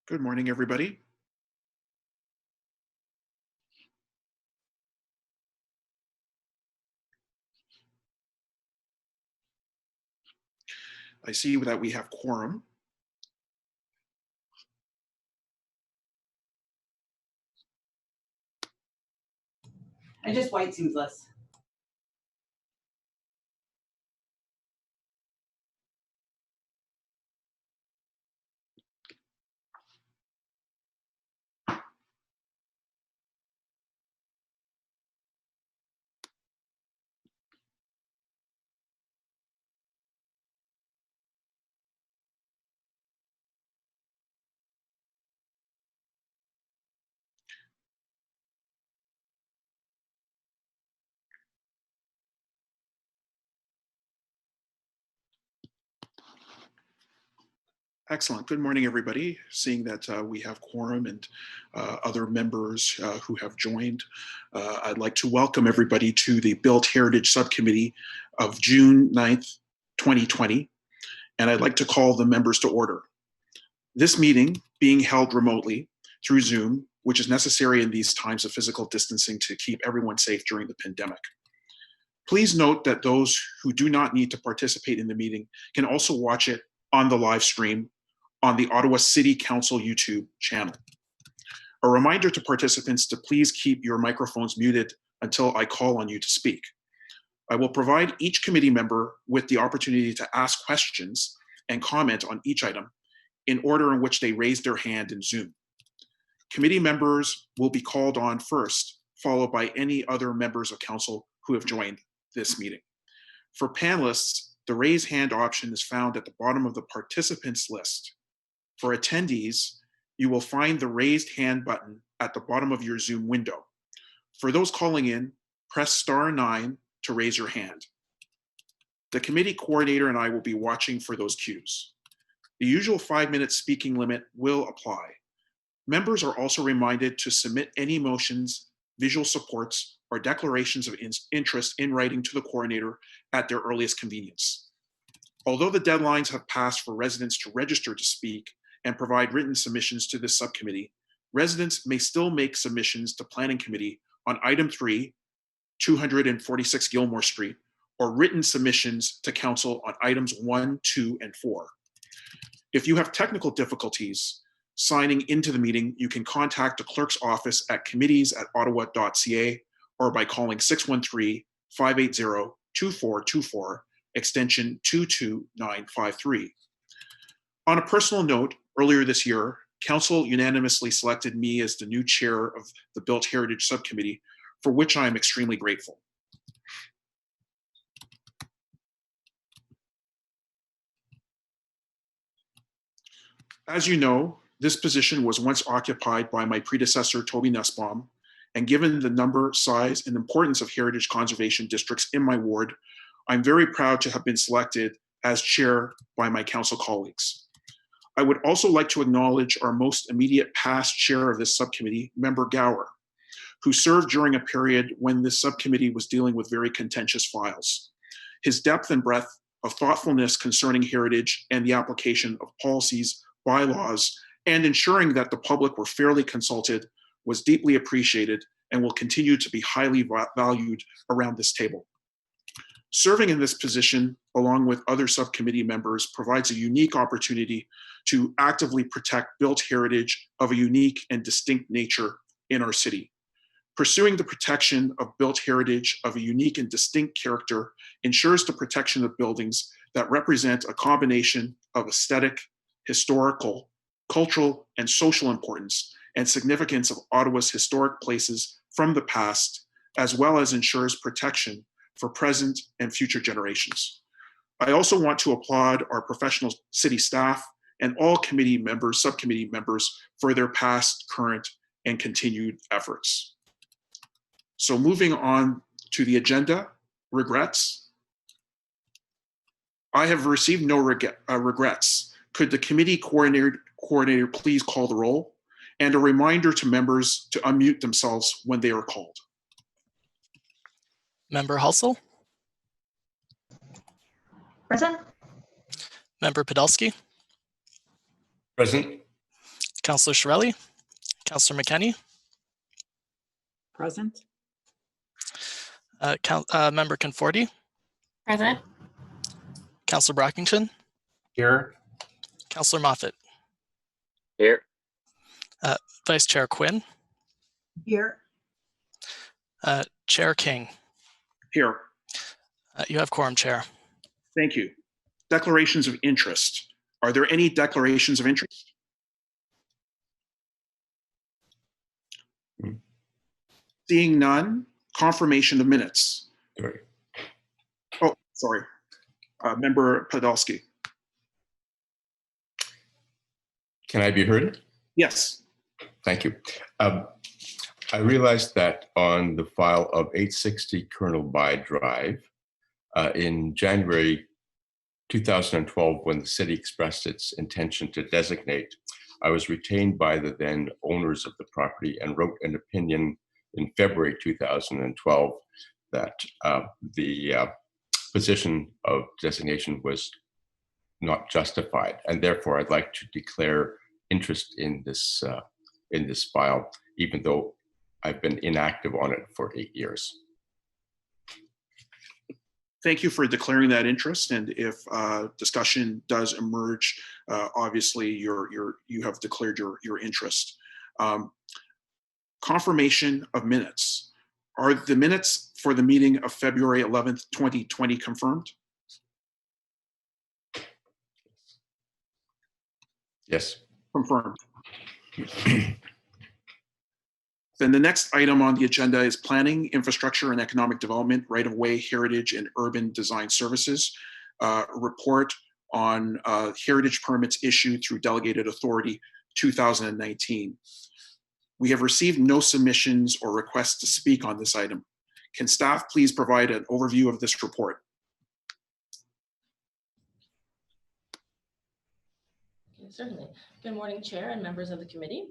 Good morning, everybody. I see that we have quorum. I just white seems less. Excellent. Good morning, everybody. Seeing that we have quorum and other members who have joined, I'd like to welcome everybody to the Built Heritage Subcommittee of June 9th, 2020. And I'd like to call the members to order. This meeting being held remotely through Zoom, which is necessary in these times of physical distancing to keep everyone safe during the pandemic. Please note that those who do not need to participate in the meeting can also watch it on the live stream on the Ottawa City Council YouTube channel. A reminder to participants to please keep your microphones muted until I call on you to speak. I will provide each committee member with the opportunity to ask questions and comment on each item in order in which they raise their hand in Zoom. Committee members will be called on first, followed by any other members of council who have joined this meeting. For panelists, the raise hand option is found at the bottom of the participants list. For attendees, you will find the raised hand button at the bottom of your Zoom window. For those calling in, press *9 to raise your hand. The committee coordinator and I will be watching for those cues. The usual 5-minute speaking limit will apply. Members are also reminded to submit any motions, visual supports, or declarations of interest in writing to the coordinator at their earliest convenience. Although the deadlines have passed for residents to register to speak and provide written submissions to this subcommittee, residents may still make submissions to Planning Committee on item 3, 246 Gilmore Street, or written submissions to Council on items 1, 2, and 4. If you have technical difficulties signing into the meeting, you can contact the clerk's office at committees@ottawa.ca or by calling 613-580-2424, extension 22953. On a personal note, earlier this year, Council unanimously selected me as the new chair of the Built Heritage Subcommittee, for which I am extremely grateful. As you know, this position was once occupied by my predecessor, Toby Nussbaum, and given the number, size, and importance of heritage conservation districts in my ward, I'm very proud to have been selected as chair by my council colleagues. I would also like to acknowledge our most immediate past chair of this subcommittee, Member Gower, who served during a period when this subcommittee was dealing with very contentious files. His depth and breadth of thoughtfulness concerning heritage and the application of policies, bylaws, and ensuring that the public were fairly consulted was deeply appreciated and will continue to be highly valued around this table. Serving in this position, along with other subcommittee members, provides a unique opportunity to actively protect built heritage of a unique and distinct nature in our city. Pursuing the protection of built heritage of a unique and distinct character ensures the protection of buildings that represent a combination of aesthetic, historical, cultural, and social importance and significance of Ottawa's historic places from the past, as well as ensures protection for present and future generations. I also want to applaud our professional city staff and all committee members, subcommittee members for their past, current, and continued efforts. So moving on to the agenda, regrets. I have received no regrets. Could the committee coordinator please call the roll? And a reminder to members to unmute themselves when they are called. Member Hulsel? Present. Member Podolsky? Present. Councillor Shirelli, Councillor McKenney, Present. Member Conforti, Present. Councillor Brockington, Here. Councillor Moffat, Here. Vice Chair Quinn, Here. Chair King. Here. You have quorum, Chair. Thank you. Declarations of interest. Are there any declarations of interest? Seeing none, confirmation of minutes. Sorry. Oh, sorry. Member Podolsky. Can I be heard? Yes. Thank you. I realized that on the file of 860 Colonel By Drive, in January 2012, when the city expressed its intention to designate, I was retained by the then owners of the property and wrote an opinion in February 2012 that the position of designation was not justified, and therefore I'd like to declare interest in this file, even though I've been inactive on it for 8 years. Thank you for declaring that interest. And if discussion does emerge, obviously you have declared your interest. Confirmation of minutes. Are the minutes for the meeting of February 11th, 2020 confirmed? Yes. Confirmed. Then the next item on the agenda is planning, infrastructure, and economic development, right-of-way, heritage, and urban design services. Report on heritage permits issued through delegated authority 2019. We have received no submissions or requests to speak on this item. Can staff please provide an overview of this report? Okay, certainly. Good morning, Chair and members of the committee.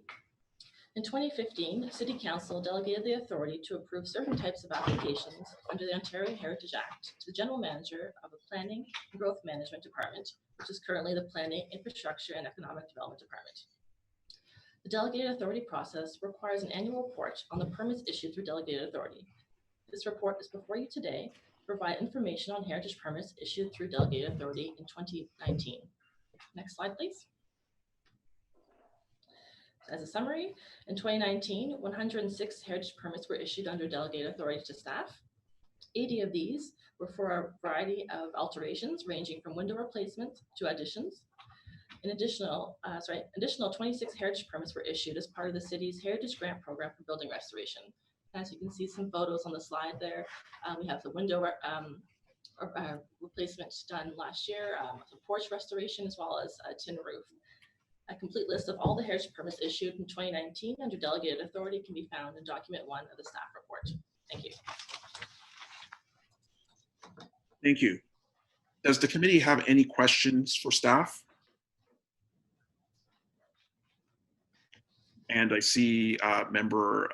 In 2015, City Council delegated the authority to approve certain types of applications under the Ontario Heritage Act to the General Manager of the Planning and Growth Management Department, which is currently the Planning, Infrastructure, and Economic Development Department. The delegated authority process requires an annual report on the permits issued through delegated authority. This report is before you today to provide information on heritage permits issued through delegated authority in 2019. Next slide, please. As a summary, in 2019, 106 heritage permits were issued under delegated authority to staff. 80 of these were for a variety of alterations ranging from window replacement to additions. An additional 26 heritage permits were issued as part of the city's Heritage Grant Program for building restoration. As you can see some photos on the slide there, we have the window replacement done last year, the porch restoration, as well as a tin roof. A complete list of all the heritage permits issued in 2019 under delegated authority can be found in document 1 of the staff report. Thank you. Thank you. Does the committee have any questions for staff? And I see member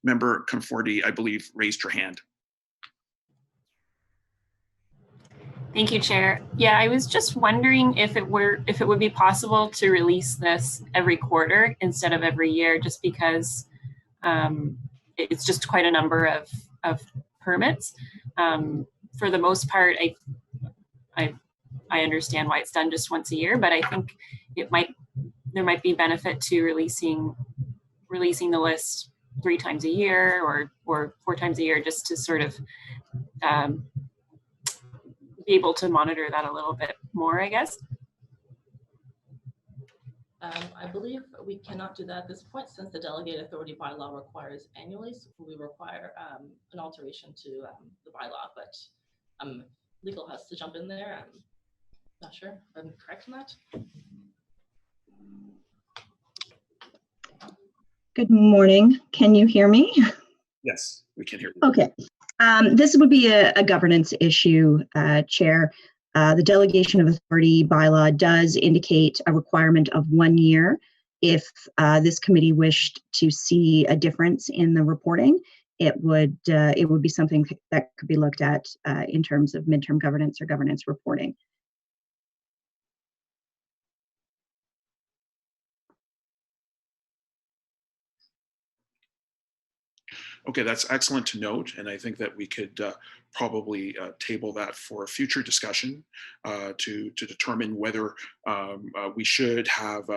Conforti, I believe, raised your hand. Thank you, Chair. Yeah, I was just wondering if it would be possible to release this every quarter instead of every year, just because it's just quite a number of permits. For the most part, I understand why it's done just once a year, but I think there might be benefit to releasing the list 3 times a year or 4 times a year, just to sort of be able to monitor that a little bit more, I guess. I believe we cannot do that at this point, since the delegated authority bylaw requires annually, so we require an alteration to the bylaw, but legal has to jump in there. I'm not sure if I'm correct on that. Good morning. Can you hear me? Yes, we can hear you. Okay. This would be a governance issue, Chair. The delegation of authority bylaw does indicate a requirement of 1 year if this committee wished to see a difference in the reporting. It would be something that could be looked at in terms of midterm governance or governance reporting. Okay, that's excellent to note, and I think that we could probably table that for a future discussion to determine whether we should have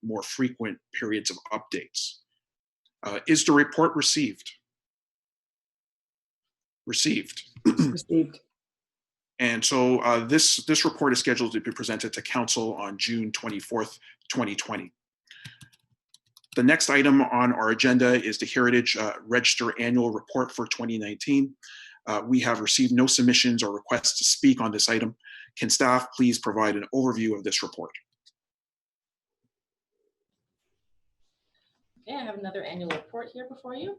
more frequent periods of updates. Is the report received? Received. Received. And so this report is scheduled to be presented to Council on June 24th, 2020. The next item on our agenda is the Heritage Register Annual Report for 2019. We have received no submissions or requests to speak on this item. Can staff please provide an overview of this report? Okay, I have another annual report here before you.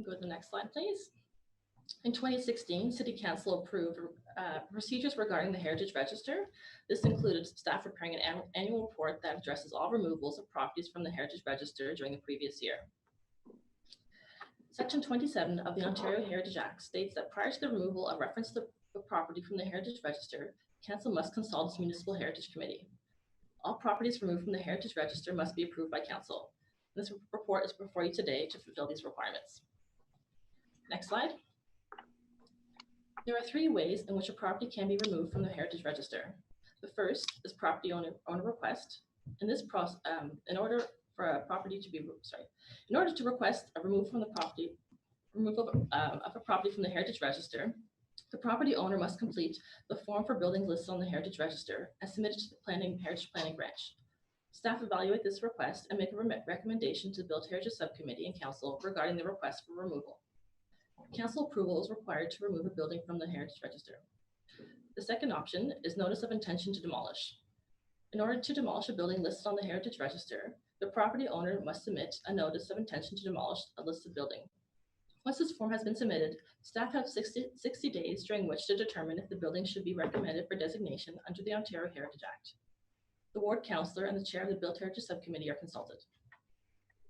Go to the next slide, please. In 2016, City Council approved procedures regarding the Heritage Register. This included staff preparing an annual report that addresses all removals of properties from the Heritage Register during the previous year. Section 27 of the Ontario Heritage Act states that prior to the removal of reference to the property from the Heritage Register, Council must consult its Municipal Heritage Committee. All properties removed from the Heritage Register must be approved by Council. This report is before you today to fulfill these requirements. Next slide. There are 3 ways in which a property can be removed from the Heritage Register. The first is property owner request. In this process, in order to request a removal of a property from the Heritage Register, the property owner must complete the form for buildings listed on the Heritage Register and submit it to the Heritage Planning Branch. Staff evaluate this request and make a recommendation to the Built Heritage Subcommittee and Council regarding the request for removal. Council approval is required to remove a building from the Heritage Register. The second option is notice of intention to demolish. In order to demolish a building listed on the Heritage Register, the property owner must submit a notice of intention to demolish a listed building. Once this form has been submitted, staff have 60 days during which to determine if the building should be recommended for designation under the Ontario Heritage Act. The ward councillor and the chair of the Built Heritage Subcommittee are consulted.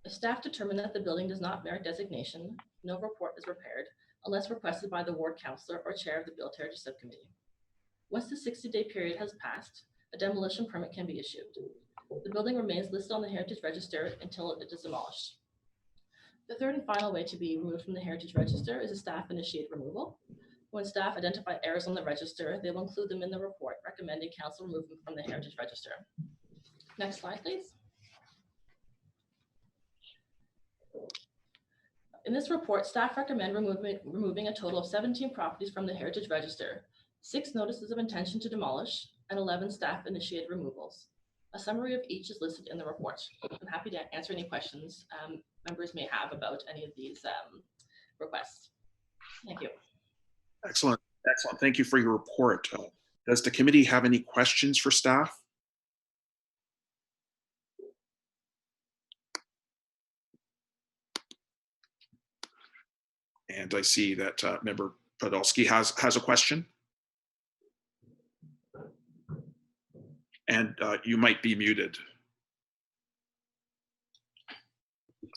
If staff determine that the building does not merit designation, no report is prepared unless requested by the ward councillor or chair of the Built Heritage Subcommittee. Once the 60-day period has passed, a demolition permit can be issued. The building remains listed on the Heritage Register until it is demolished. The third and final way to be removed from the Heritage Register is a staff-initiated removal. When staff identify errors on the register, they will include them in the report recommending council remove them from the Heritage Register. Next slide, please. In this report, staff recommend removing a total of 17 properties from the Heritage Register, 6 notices of intention to demolish, and 11 staff-initiated removals. A summary of each is listed in the report. I'm happy to answer any questions members may have about any of these requests. Thank you. Excellent. Excellent. Thank you for your report. Does the committee have any questions for staff? And I see that Member Podolsky has a question. And you might be muted.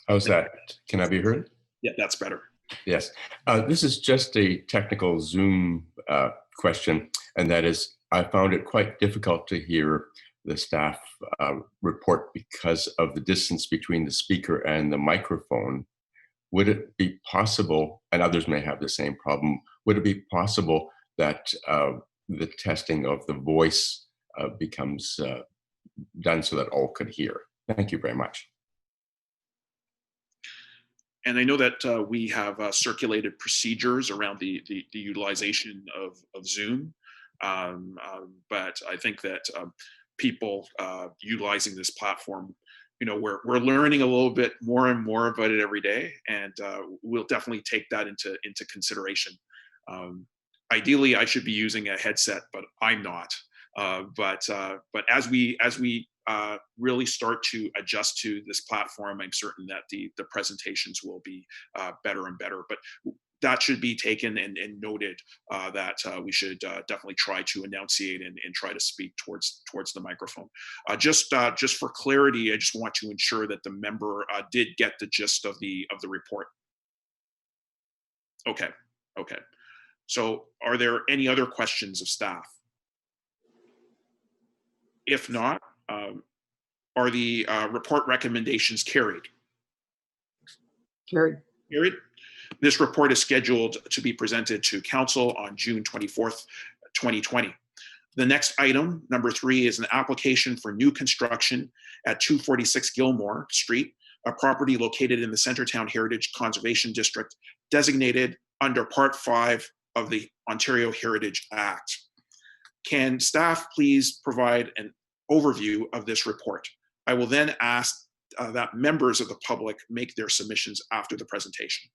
How's that? Can I be heard? Yeah, that's better. Yes. This is just a technical Zoom question, and that is, I found it quite difficult to hear the staff report because of the distance between the speaker and the microphone. Would it be possible, and others may have the same problem, would it be possible that the testing of the voice becomes done so that all could hear? Thank you very much. And I know that we have circulated procedures around the utilization of Zoom, but I think that people utilizing this platform, you know, we're learning a little bit more and more about it every day, and we'll definitely take that into consideration. Ideally, I should be using a headset, but I'm not. But as we really start to adjust to this platform, I'm certain that the presentations will be better and better. But that should be taken and noted that we should definitely try to enunciate and try to speak towards the microphone. Just for clarity, I just want to ensure that the member did get the gist of the report. Okay. Okay. So are there any other questions of staff? If not, are the report recommendations carried? Carried. Period. This report is scheduled to be presented to Council on June 24th, 2020. The next item, number 3, is an application for new construction at 246 Gilmore Street, a property located in the Centertown Heritage Conservation District, designated under Part 5 of the Ontario Heritage Act. Can staff please provide an overview of this report? I will then ask that members of the public make their submissions after the presentation.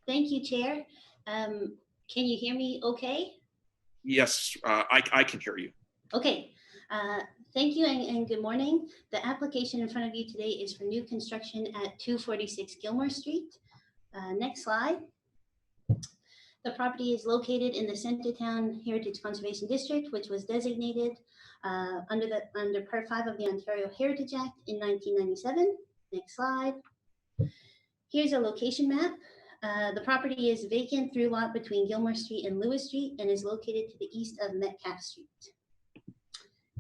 Thank you, Chair. Can you hear me okay? Yes, I can hear you. Okay. Thank you and good morning. The application in front of you today is for new construction at 246 Gilmore Street. Next slide. The property is located in the Centertown Heritage Conservation District, which was designated under Part 5 of the Ontario Heritage Act in 1997. Next slide. Here's a location map. The property is vacant through lot between Gilmore Street and Lewis Street and is located to the east of Metcalfe Street.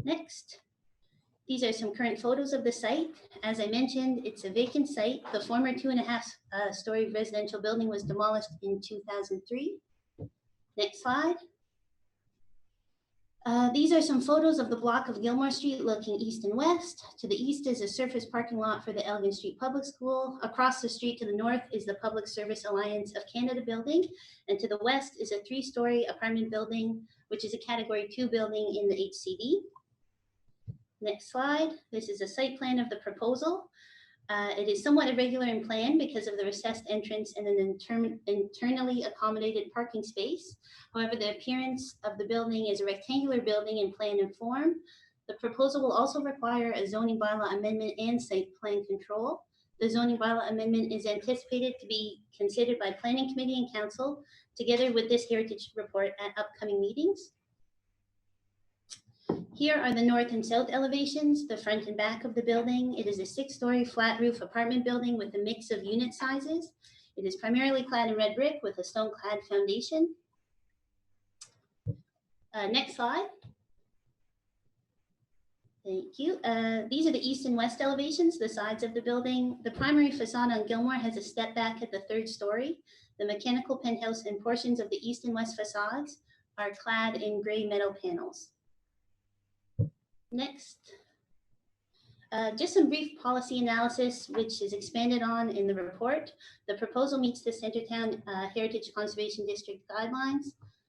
Next, these are some current photos of the site. As I mentioned, it's a vacant site. The former 2.5 story residential building was demolished in 2003. Next slide. These are some photos of the block of Gilmore Street looking east and west. To the east is a surface parking lot for the Elgin Street Public School. Across the street to the north is the Public Service Alliance of Canada building. And to the west is a 3-story apartment building, which is a Category 2 building in the HCD. Next slide. This is a site plan of the proposal. It is somewhat irregular in plan because of the recessed entrance and an internally accommodated parking space. However, the appearance of the building is a rectangular building in plan and form. The proposal will also require a zoning bylaw amendment and site plan control. The zoning bylaw amendment is anticipated to be considered by Planning Committee and Council together with this heritage report at upcoming meetings. Here are the north and south elevations, the front and back of the building. It is a 6-story flat roof apartment building with a mix of unit sizes. It is primarily clad in red brick with a stone clad foundation. Next slide. Thank you. These are the east and west elevations, the sides of the building. The primary facade on Gilmore has a step back at the 3rd story. The mechanical penthouse and portions of the east and west facades are clad in gray metal panels. Next, just some brief policy analysis, which is expanded on in the report. The proposal meets the Centertown Heritage Conservation District guidelines.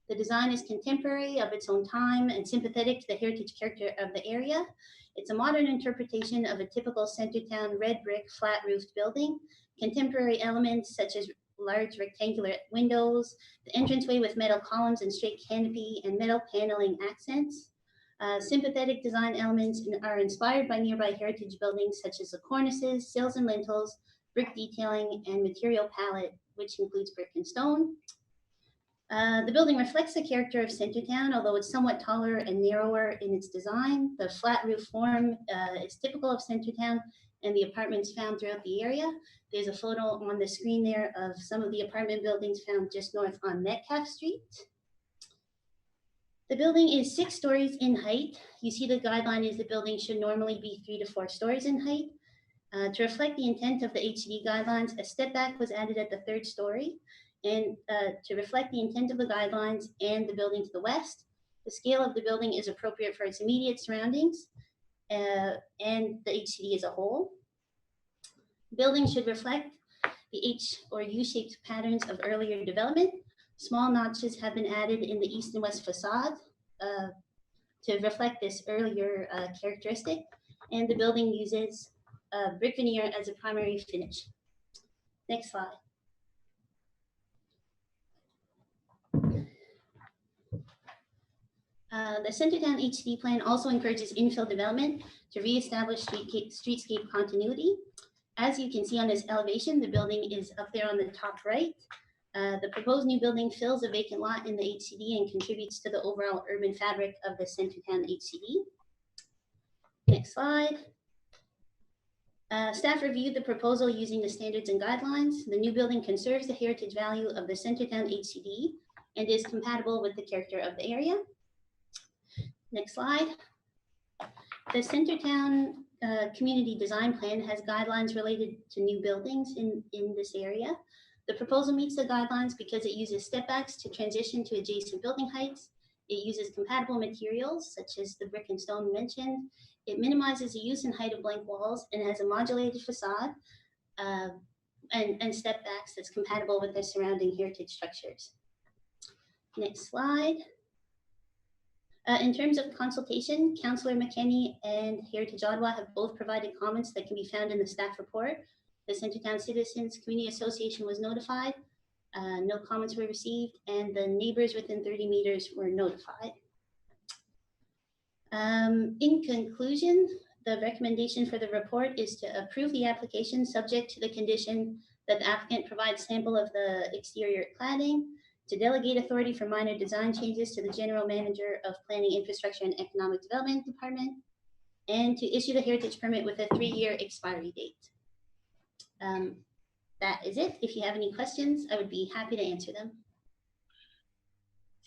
The design is contemporary, of its own time, and sympathetic to the heritage character of the area. It's a modern interpretation of a typical Centertown red brick flat roofed building. Contemporary elements such as large rectangular windows, the entranceway with metal columns and straight canopy, and metal paneling accents. Sympathetic design elements are inspired by nearby heritage buildings such as the cornices, sills and lintels, brick detailing, and material palette, which includes brick and stone. The building reflects the character of Centertown, although it's somewhat taller and narrower in its design. The flat roof form is typical of Centertown and the apartments found throughout the area. There's a photo on the screen there of some of the apartment buildings found just north on Metcalfe Street. The building is 6 stories in height. You see the guideline is the building should normally be 3 to 4 stories in height. To reflect the intent of the HCD guidelines, a step back was added at the 3rd story. And to reflect the intent of the guidelines and the building to the west, the scale of the building is appropriate for its immediate surroundings and the HCD as a whole. Building should reflect the H or U-shaped patterns of earlier development. Small notches have been added in the east and west facade to reflect this earlier characteristic, and the building uses brick veneer as a primary finish. Next slide. The Centertown HCD plan also encourages infill development to reestablish streetscape continuity. As you can see on this elevation, the building is up there on the top right. The proposed new building fills a vacant lot in the HCD and contributes to the overall urban fabric of the Centertown HCD. Next slide. Staff reviewed the proposal using the standards and guidelines. The new building conserves the heritage value of the Centertown HCD and is compatible with the character of the area. Next slide. The Centertown Community Design Plan has guidelines related to new buildings in this area. The proposal meets the guidelines because it uses step backs to transition to adjacent building heights. It uses compatible materials such as the brick and stone mentioned. It minimizes the use and height of blank walls and has a modulated facade and step backs that's compatible with the surrounding heritage structures. Next slide. In terms of consultation, Councillor McKenney and Heritage Ottawa have both provided comments that can be found in the staff report. The Centertown Citizens Community Association was notified. No comments were received, and the neighbors within 30 meters were notified. In conclusion, the recommendation for the report is to approve the application subject to the condition that the applicant provides sample of the exterior cladding, to delegate authority for minor design changes to the General Manager of Planning, Infrastructure and Economic Development Department, and to issue the heritage permit with a 3-year expiry date. That is it. If you have any questions, I would be happy to answer them.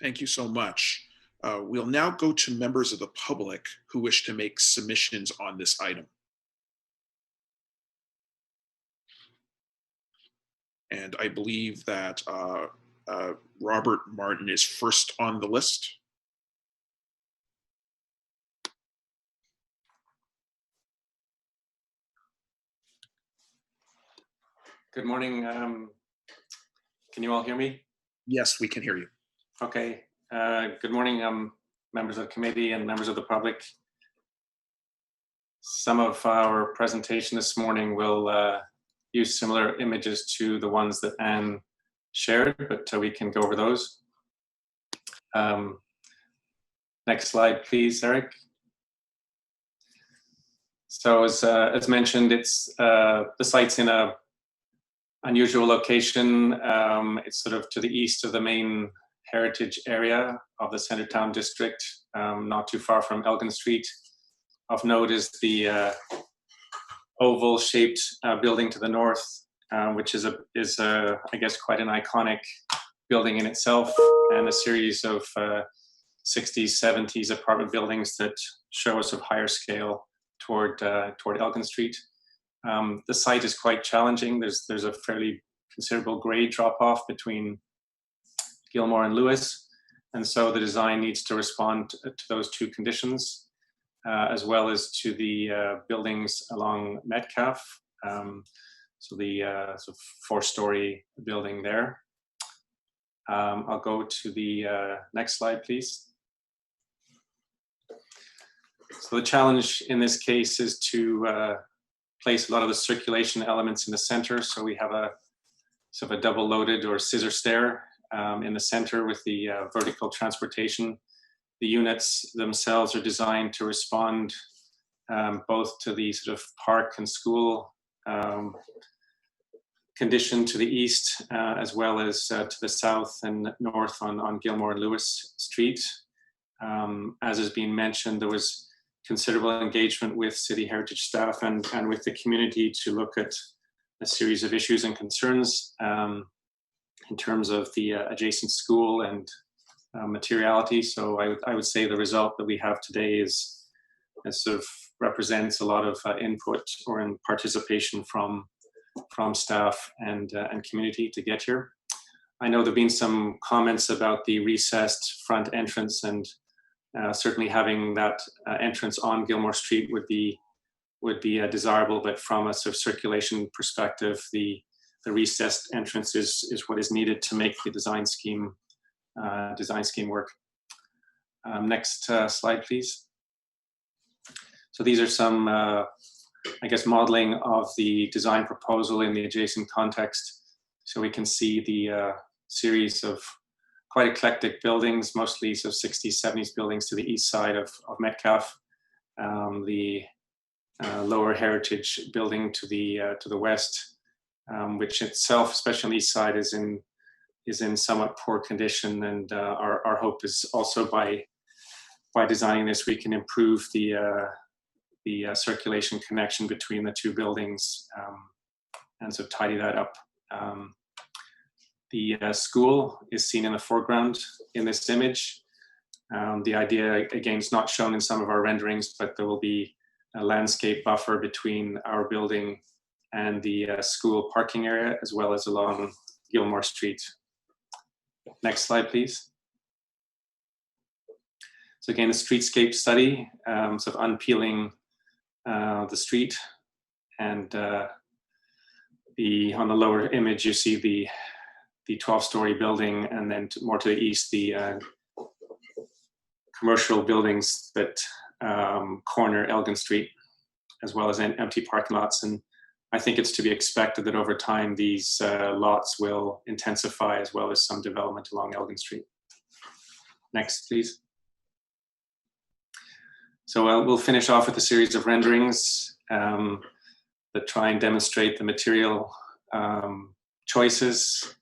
Thank you so much. We'll now go to members of the public who wish to make submissions on this item. And I believe that Robert Martin is first on the list. Good morning. Can you all hear me? Yes, we can hear you. Okay. Good morning, members of the committee and members of the public. Some of our presentation this morning will use similar images to the ones that Anne shared, but we can go over those. Next slide, please, Eric. So as mentioned, it's the site's in a unusual location. It's sort of to the east of the main heritage area of the Centertown district, not too far from Elgin Street. Of note is the oval-shaped building to the north, which is I guess quite an iconic building in itself, and a series of 60s, 70s apartment buildings that show us of higher scale toward Elgin Street. The site is quite challenging. There's a fairly considerable grade drop-off between Gilmore and Lewis, and so the design needs to respond to those two conditions, as well as to the buildings along Metcalf, so the sort of 4-story building there. I'll go to the next slide, please. So the challenge in this case is to place a lot of the circulation elements in the center. So we have a sort of a double loaded or scissor stair in the center with the vertical transportation. The units themselves are designed to respond both to the sort of park and school condition to the east, as well as to the south and north on Gilmore and Lewis Street. As has been mentioned, there was considerable engagement with City Heritage staff and with the community to look at a series of issues and concerns in terms of the adjacent school and materiality. So I would say the result that we have today is sort of represents a lot of input or in participation from staff and community to get here. I know there've been some comments about the recessed front entrance, and certainly having that entrance on Gilmore Street would be desirable, but from a sort of circulation perspective, the recessed entrance is what is needed to make the design scheme work. Next slide, please. So these are some, I guess, modeling of the design proposal in the adjacent context. So we can see the series of quite eclectic buildings, mostly sort of 60s, 70s buildings to the east side of Metcalf. The lower heritage building to the west, which itself, especially on the east side, is in somewhat poor condition. And our hope is also by designing this, we can improve the circulation connection between the two buildings and so tidy that up. The school is seen in the foreground in this image. The idea, again, is not shown in some of our renderings, but there will be a landscape buffer between our building and the school parking area, as well as along Gilmore Street. Next slide, please. So again, the streetscape study, sort of unpeeling the street, and on the lower image you see the 12-story building, and then more to the east the commercial buildings that corner Elgin Street, as well as empty parking lots. And I think it's to be expected that over time these lots will intensify, as well as some development along Elgin Street. Next, please. So we'll finish off with a series of renderings that try and demonstrate the material choices,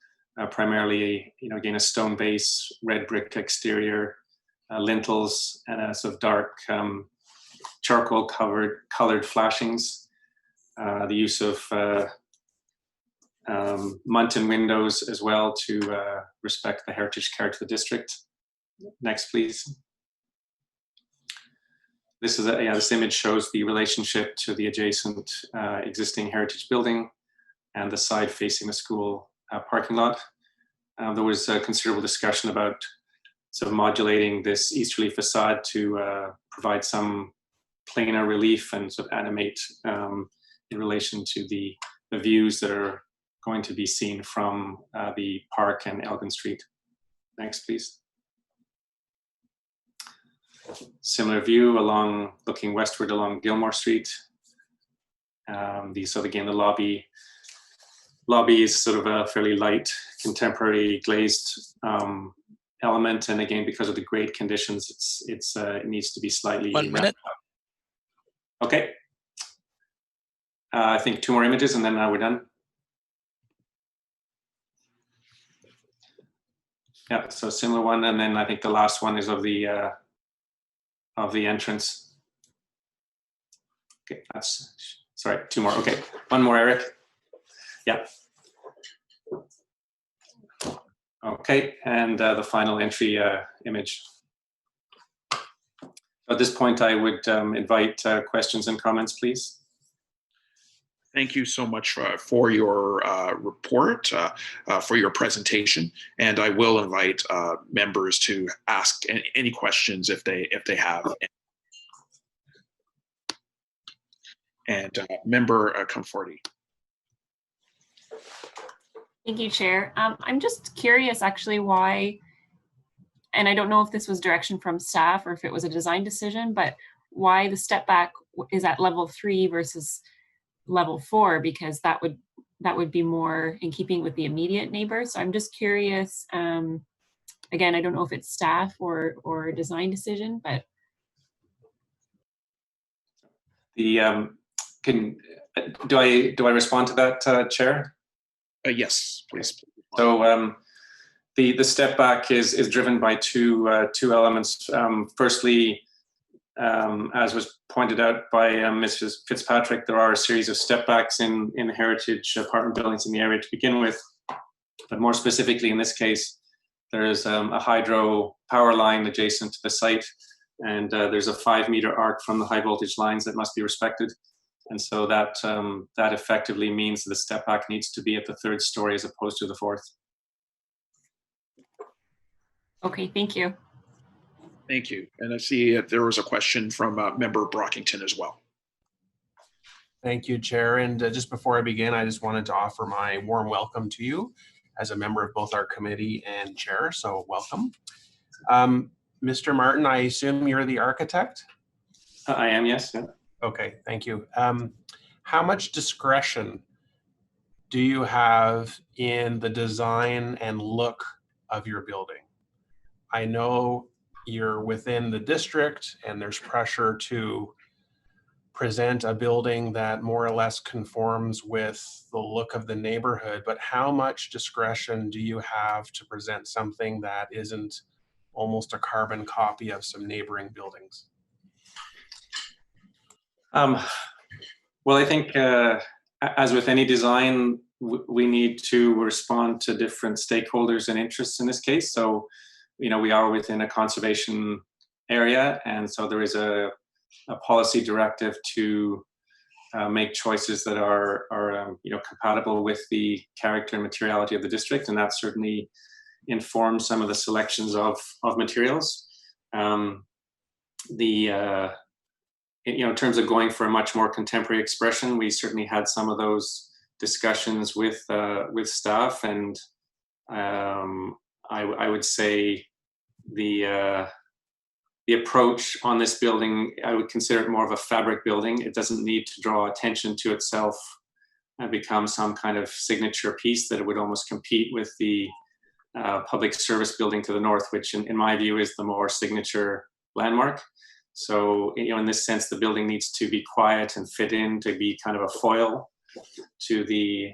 primarily, again, a stone base, red brick exterior, lintels, and a sort of dark charcoal colored flashings. The use of muntin windows as well to respect the heritage character of the district. Next, please. This image shows the relationship to the adjacent existing heritage building and the side facing the school parking lot. There was a considerable discussion about sort of modulating this easterly facade to provide some planar relief and sort of animate in relation to the views that are going to be seen from the park and Elgin Street. Next, please. Similar view looking westward along Gilmore Street. So again, the lobby is sort of a fairly light, contemporary glazed element, and again, because of the grade conditions, it needs to be slightly 1 minute. Okay. I think 2 more images, and then we're done. Yeah, so similar one, and then I think the last one is of the entrance. Okay, sorry, 2 more. Okay, 1 more, Eric. Yeah. Okay, and the final entry image. At this point, I would invite questions and comments, please. Thank you so much for your report, for your presentation, and I will invite members to ask any questions if they have. And Member Comforti. Thank you, Chair. I'm just curious, actually, why, and I don't know if this was direction from staff or if it was a design decision, but why the step back is at level 3 versus level 4, because that would be more in keeping with the immediate neighbors. So I'm just curious. Again, I don't know if it's staff or a design decision, but The do I respond to that, Chair? Yes, please. So the step back is driven by two elements. Firstly, as was pointed out by Mrs. Fitzpatrick, there are a series of step backs in heritage apartment buildings in the area to begin with. But more specifically in this case, there is a hydro power line adjacent to the site, and there's a 5-meter arc from the high voltage lines that must be respected. And so that effectively means the step back needs to be at the 3rd story as opposed to the 4th. okay, thank you. Thank you. And I see there was a question from Member Brockington as well. Thank you, Chair. And just before I begin, I just wanted to offer my warm welcome to you as a member of both our committee and chair. So welcome. Mr. Martin, I assume you're the architect? I am, yes. Yeah. Okay, thank you. How much discretion do you have in the design and look of your building? I know you're within the district and there's pressure to present a building that more or less conforms with the look of the neighborhood, but how much discretion do you have to present something that isn't almost a carbon copy of some neighboring buildings? Well, I think as with any design, we need to respond to different stakeholders and interests in this case. So we are within a conservation area, and so there is a policy directive to make choices that are compatible with the character and materiality of the district, and that certainly informs some of the selections of materials. In terms of going for a much more contemporary expression, we certainly had some of those discussions with staff, and I would say the approach on this building, I would consider it more of a fabric building. It doesn't need to draw attention to itself and become some kind of signature piece that it would almost compete with the public service building to the north, which in my view is the more signature landmark. So, in this sense, the building needs to be quiet and fit in to be kind of a foil to the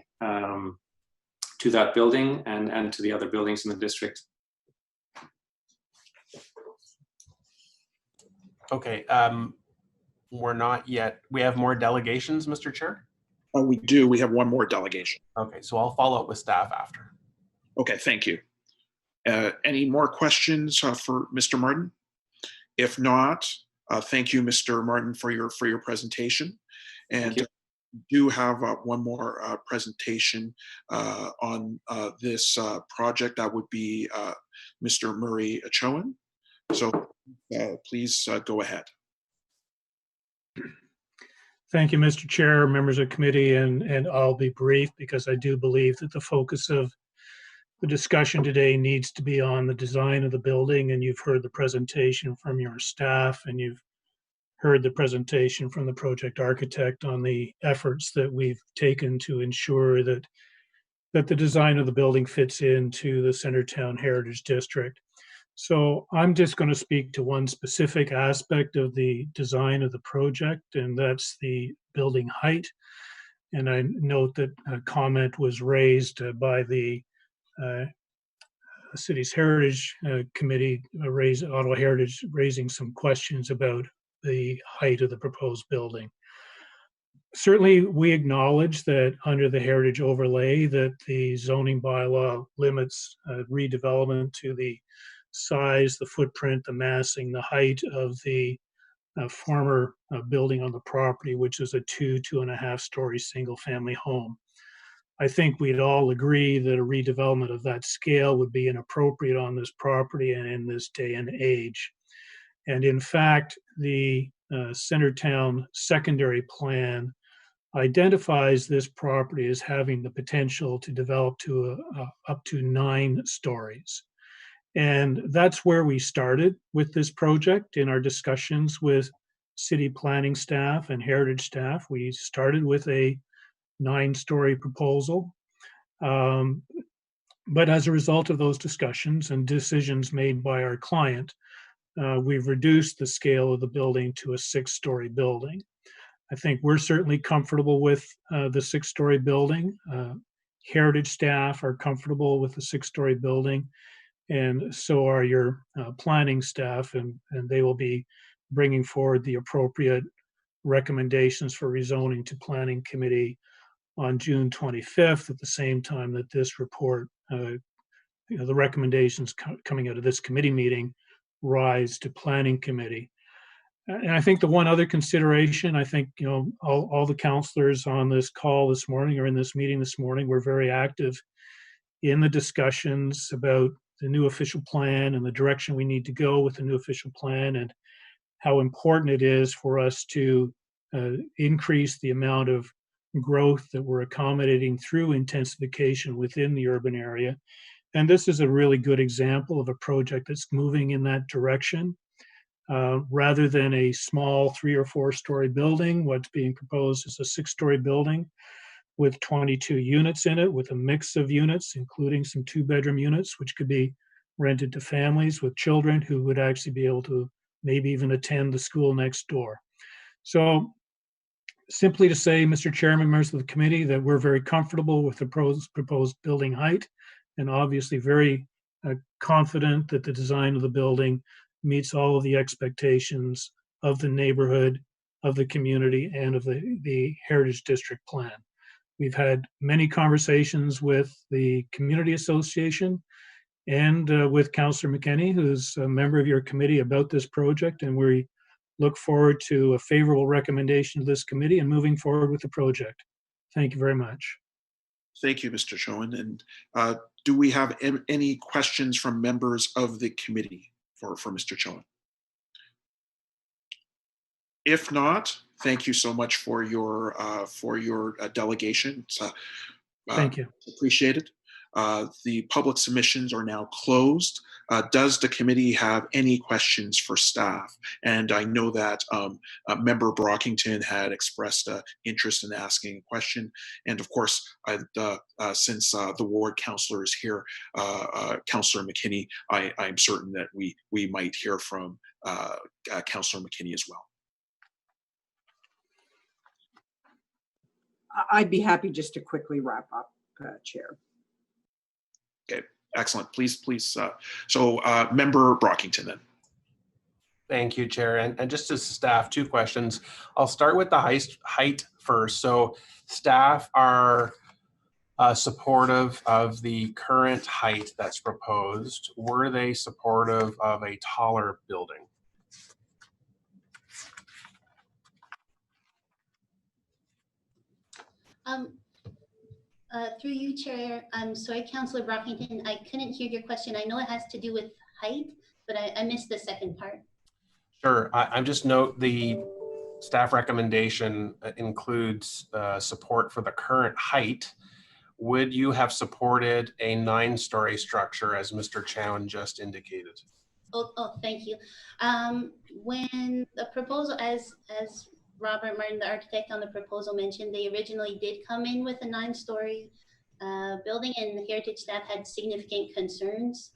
to that building and to the other buildings in the district. Okay, we're not yet. We have more delegations, Mr. Chair? We do. We have one more delegation. Okay, so I'll follow up with staff after. Okay, thank you. Any more questions for Mr. Martin? If not, thank you, Mr. Martin, for your presentation. And we do have one more presentation on this project. That would be Mr. Murray Achoan. So please go ahead. Thank you, Mr. Chair, members of committee, and I'll be brief because I do believe that the focus of the discussion today needs to be on the design of the building, and you've heard the presentation from your staff, and you've heard the presentation from the project architect on the efforts that we've taken to ensure that the design of the building fits into the Centertown Heritage District. So I'm just going to speak to one specific aspect of the design of the project, and that's the building height. And I note that a comment was raised by the city's Heritage Committee, Ottawa Heritage, raising some questions about the height of the proposed building. Certainly, we acknowledge that under the heritage overlay that the zoning bylaw limits redevelopment to the size, the footprint, the massing, the height of the former building on the property, which is a 2.5 story single family home. I think we'd all agree that a redevelopment of that scale would be inappropriate on this property and in this day and age. And in fact, the Centertown secondary plan identifies this property as having the potential to develop to up to 9 stories. And that's where we started with this project in our discussions with city planning staff and heritage staff. We started with a 9-story proposal. But as a result of those discussions and decisions made by our client, we've reduced the scale of the building to a 6-story building. I think we're certainly comfortable with the 6-story building. Heritage staff are comfortable with the 6-story building, and so are your planning staff, and they will be bringing forward the appropriate recommendations for rezoning to Planning Committee on June 25th, at the same time that this report, the recommendations coming out of this committee meeting rise to Planning Committee. And I think the one other consideration, I think, all the councillors on this call this morning or in this meeting this morning were very active in the discussions about the new official plan and the direction we need to go with the new official plan, and how important it is for us to increase the amount of growth that we're accommodating through intensification within the urban area. And this is a really good example of a project that's moving in that direction. Rather than a small 3 or 4 story building, what's being proposed is a 6-story building with 22 units in it, with a mix of units, including some 2-bedroom units, which could be rented to families with children who would actually be able to maybe even attend the school next door. So simply to say, Mr. Chairman, members of the committee, that we're very comfortable with the proposed building height, and obviously very confident that the design of the building meets all of the expectations of the neighborhood, of the community, and of the Heritage District Plan. We've had many conversations with the Community Association, and with Councillor McKinney, who's a member of your committee, about this project. And we look forward to a favorable recommendation to this committee and moving forward with the project. Thank you very much. Thank you, Mr. Schoen. And do we have any questions from members of the committee for Mr. Schoen? If not, thank you so much for your delegation. It's, Thank you. appreciated. The public submissions are now closed. Does the committee have any questions for staff? And I know that Member Brockington had expressed interest in asking a question. And of course, since the ward councillor is here, Councillor McKinney, I'm certain that we might hear from Councillor McKinney as well. I'd be happy just to quickly wrap up, Chair. Okay, excellent. Please. So Member Brockington then. Thank you, Chair. And just as staff, 2 questions. I'll start with the height first. So staff are supportive of the current height that's proposed. Were they supportive of a taller building? Through you, Chair, I'm sorry, Councillor Brockington, I couldn't hear your question. I know it has to do with height, but I missed the second part. Sure. I just note the staff recommendation includes support for the current height. Would you have supported a 9-story structure as Mr. Chown just indicated? Oh, thank you. When the proposal, as Robert Martin, the architect on the proposal, mentioned, they originally did come in with a 9-story building, and the heritage staff had significant concerns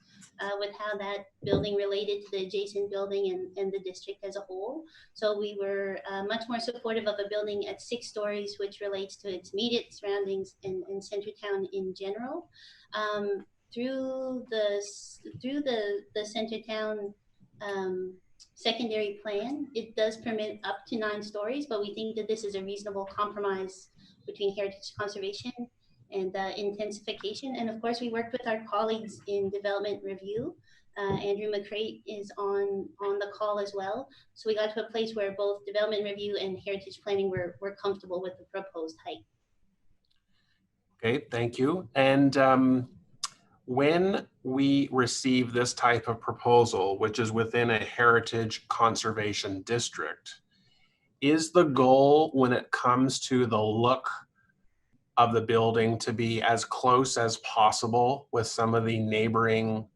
with how that building related to the adjacent building and the district as a whole. So we were much more supportive of a building at 6 stories, which relates to its immediate surroundings and Centertown in general. Through the Centertown secondary plan, it does permit up to 9 stories, but we think that this is a reasonable compromise between heritage conservation and intensification. And of course, we worked with our colleagues in development review. Andrew McCrate is on the call as well. So we got to a place where both development review and heritage planning were comfortable with the proposed height. Okay, thank you. And when we receive this type of proposal, which is within a heritage conservation district, is the goal when it comes to the look of the building to be as close as possible with some of the neighboring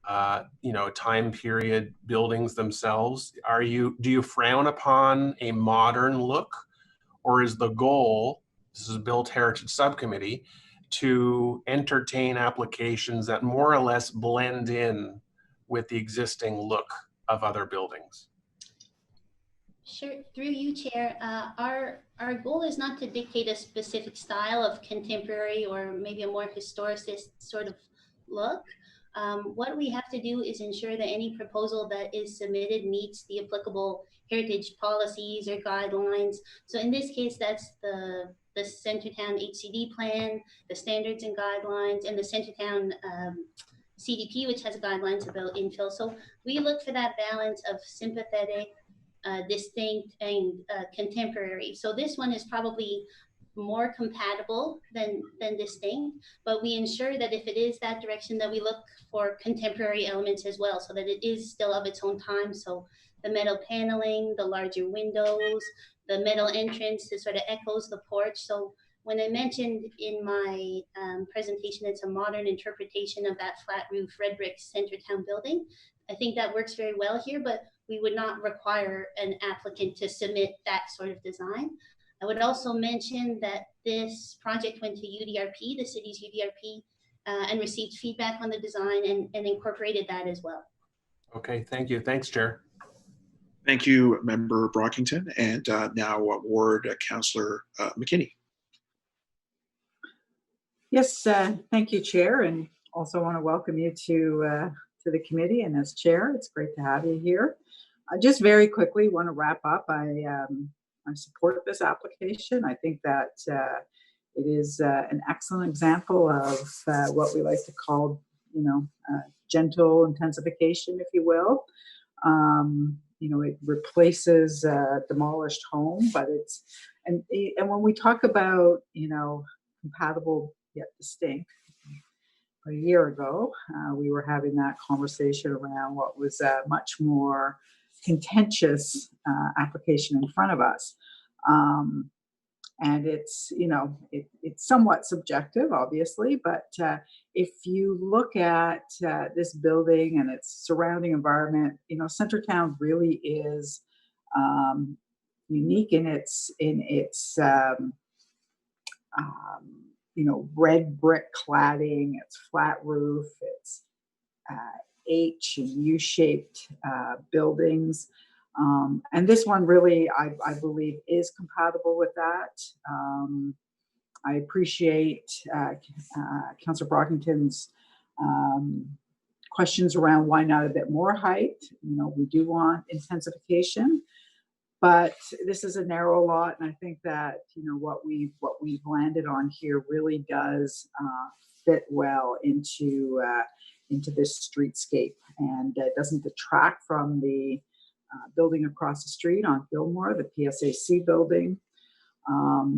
time period buildings themselves? Do you frown upon a modern look, or is the goal, this is a Built Heritage Subcommittee, to entertain applications that more or less blend in with the existing look of other buildings? Sure, through you, Chair. Our goal is not to dictate a specific style of contemporary or maybe a more historicist sort of look. What we have to do is ensure that any proposal that is submitted meets the applicable heritage policies or guidelines. So in this case, that's the Centertown HCD plan, the standards and guidelines, and the Centertown CDP, which has guidelines about infill. So we look for that balance of sympathetic, distinct, and contemporary. So this one is probably more compatible than distinct, but we ensure that if it is that direction, that we look for contemporary elements as well, so that it is still of its own time. So the metal paneling, the larger windows, the metal entrance that sort of echoes the porch. So when I mentioned in my presentation, it's a modern interpretation of that flat roof red brick Centertown building, I think that works very well here, but we would not require an applicant to submit that sort of design. I would also mention that this project went to UDRP, the city's UDRP, and received feedback on the design and incorporated that as well. Okay, thank you. Thanks, Chair. Thank you, Member Brockington. And now Ward Councillor McKinney. Yes, thank you, Chair, and also want to welcome you to the committee and as Chair. It's great to have you here. I just very quickly want to wrap up. I support this application. I think that it is an excellent example of what we like to call, gentle intensification, if you will. It replaces a demolished home, but and when we talk about, compatible yet distinct, a year ago, we were having that conversation around what was a much more contentious application in front of us. And it's, it's somewhat subjective, obviously, but if you look at this building and its surrounding environment, Centertown really is unique in its red brick cladding, its flat roof, its H and U-shaped buildings. And this one really, I believe, is compatible with that. I appreciate Councillor Brockington's questions around why not a bit more height. We do want intensification, but this is a narrow lot, and I think that what we've landed on here really does fit well into this streetscape, and doesn't detract from the building across the street on Gilmore, the PSAC building.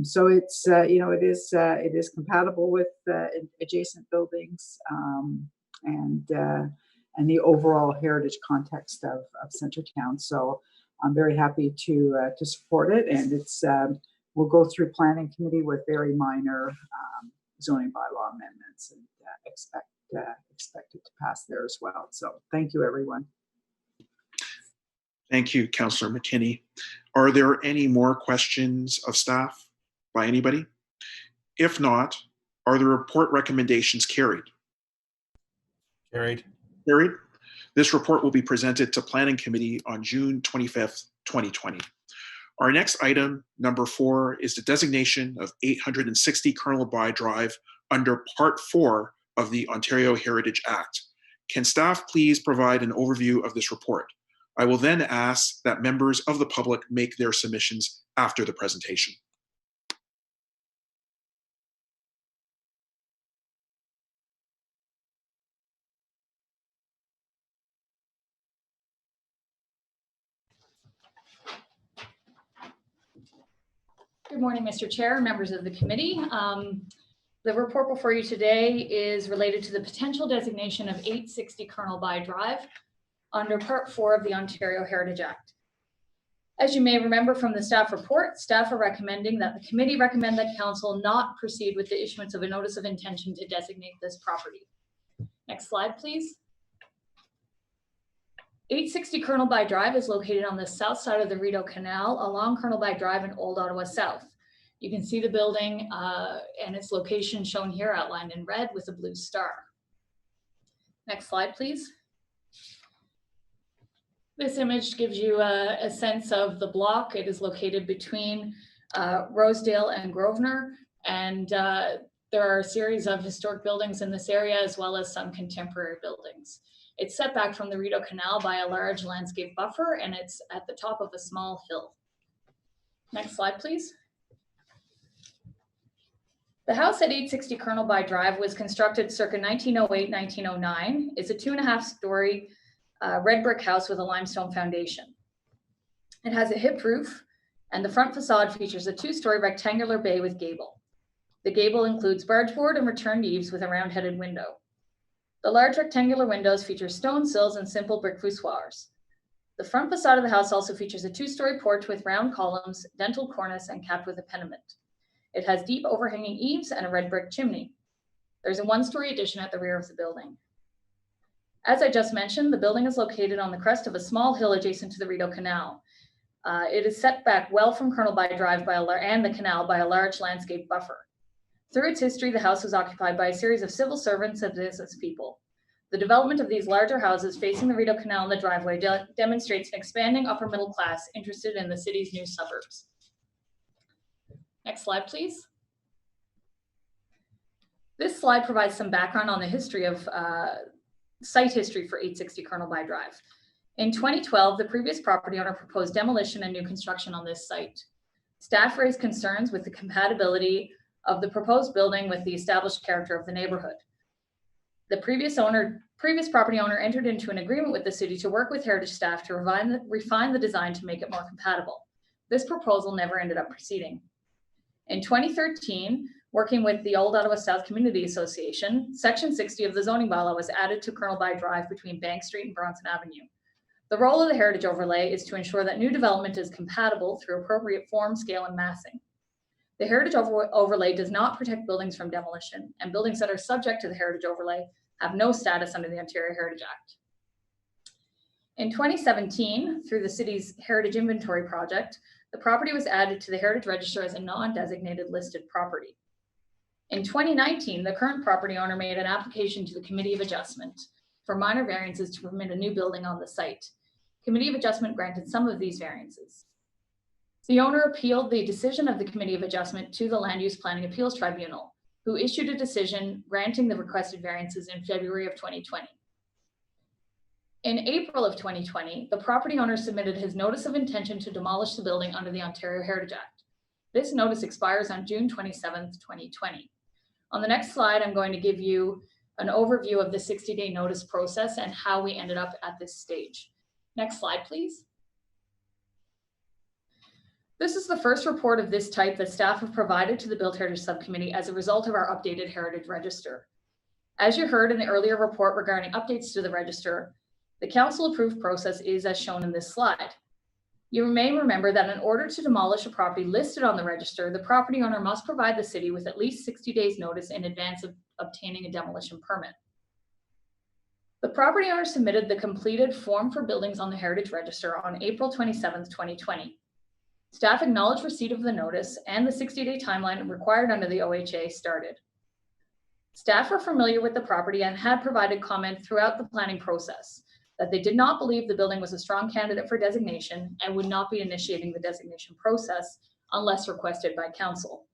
So it's it is compatible with adjacent buildings and the overall heritage context of Centertown. So I'm very happy to support it, and it's we'll go through planning committee with very minor zoning bylaw amendments, and expect it to pass there as well. So thank you, everyone. Thank you, Councillor McKinney. Are there any more questions of staff by anybody? If not, are the report recommendations carried? Carried. Carried. This report will be presented to Planning Committee on June 25th, 2020. Our next item, number 4, is the designation of 860 Colonel By Drive under Part 4 of the Ontario Heritage Act. Can staff please provide an overview of this report? I will then ask that members of the public make their submissions after the presentation. Good morning, Mr. Chair, members of the committee. The report before you today is related to the potential designation of 860 Colonel By Drive under Part 4 of the Ontario Heritage Act. As you may remember from the staff report, staff are recommending that the committee recommend that council not proceed with the issuance of a notice of intention to designate this property. Next slide, please. 860 Colonel By Drive is located on the south side of the Rideau Canal along Colonel By Drive in Old Ottawa South. You can see the building and its location shown here outlined in red with a blue star. Next slide, please. This image gives you a sense of the block. It is located between Rosedale and Grosvenor, and there are a series of historic buildings in this area as well as some contemporary buildings. It's set back from the Rideau Canal by a large landscape buffer, and it's at the top of a small hill. Next slide, please. The house at 860 Colonel By Drive was constructed circa 1908-1909. It's a 2.5-story red brick house with a limestone foundation. It has a hip roof, and the front facade features a 2-story rectangular bay with gable. The gable includes bargeboard and returned eaves with a round-headed window. The large rectangular windows feature stone sills and simple brick voussoirs. The front facade of the house also features a 2-story porch with round columns, dentil cornice, and capped with a pediment. It has deep overhanging eaves and a red brick chimney. There's a 1-story addition at the rear of the building. As I just mentioned, the building is located on the crest of a small hill adjacent to the Rideau Canal. It is set back well from Colonel By Drive and the canal by a large landscape buffer. Through its history, the house was occupied by a series of civil servants and business people. The development of these larger houses facing the Rideau Canal and the driveway demonstrates an expanding upper middle class interested in the city's new suburbs. Next slide, please. This slide provides some background on the history of site history for 860 Colonel By Drive. In 2012, the previous property owner proposed demolition and new construction on this site. Staff raised concerns with the compatibility of the proposed building with the established character of the neighborhood. The previous property owner entered into an agreement with the city to work with heritage staff to refine the design to make it more compatible. This proposal never ended up proceeding. In 2013, working with the Old Ottawa South Community Association, Section 60 of the zoning bylaw was added to Colonel By Drive between Bank Street and Bronson Avenue. The role of the heritage overlay is to ensure that new development is compatible through appropriate form, scale, and massing. The heritage overlay does not protect buildings from demolition, and buildings that are subject to the heritage overlay have no status under the Ontario Heritage Act. In 2017, through the city's Heritage Inventory Project, the property was added to the Heritage Register as a non-designated listed property. In 2019, the current property owner made an application to the Committee of Adjustment for minor variances to permit a new building on the site. Committee of Adjustment granted some of these variances. The owner appealed the decision of the Committee of Adjustment to the Land Use Planning Appeals Tribunal, who issued a decision granting the requested variances in February of 2020. In April of 2020, the property owner submitted his notice of intention to demolish the building under the Ontario Heritage Act. This notice expires on June 27th, 2020. On the next slide, I'm going to give you an overview of the 60-day notice process and how we ended up at this stage. Next slide, please. This is the first report of this type that staff have provided to the Built Heritage Subcommittee as a result of our updated Heritage Register. As you heard in the earlier report regarding updates to the register, the council-approved process is as shown in this slide. You may remember that in order to demolish a property listed on the register, the property owner must provide the city with at least 60 days notice in advance of obtaining a demolition permit. The property owner submitted the completed form for buildings on the Heritage Register on April 27th, 2020. Staff acknowledged receipt of the notice and the 60-day timeline required under the OHA started. Staff were familiar with the property and had provided comment throughout the planning process that they did not believe the building was a strong candidate for designation and would not be initiating the designation process unless requested by council.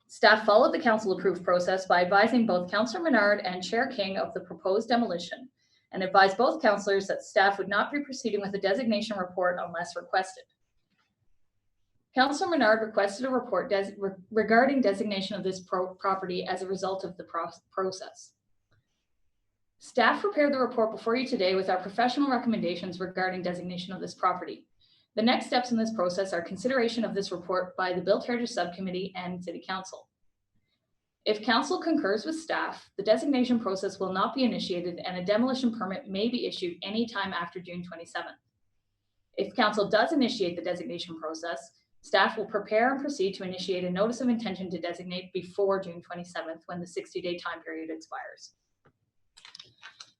Staff followed the council-approved process by advising both Councillor Menard and Chair King of the proposed demolition and advised both councillors that staff would not be proceeding with a designation report unless requested. Councillor Menard requested a report regarding designation of this property as a result of the process. Staff prepared the report before you today with our professional recommendations regarding designation of this property. The next steps in this process are consideration of this report by the Built Heritage Subcommittee and City Council. If Council concurs with staff, the designation process will not be initiated and a demolition permit may be issued anytime after June 27th. If Council does initiate the designation process, staff will prepare and proceed to initiate a notice of intention to designate before June 27th when the 60-day time period expires.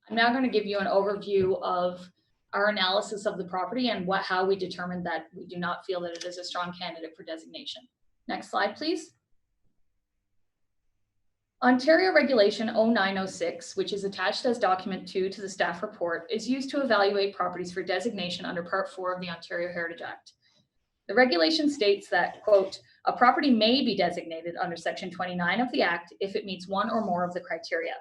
I'm now going to give you an overview of our analysis of the property and how we determined that we do not feel that it is a strong candidate for designation. Next slide, please. Ontario Regulation 0906, which is attached as document 2 to the staff report, is used to evaluate properties for designation under Part 4 of the Ontario Heritage Act. The regulation states that, quote, a property may be designated under Section 29 of the Act if it meets one or more of the criteria.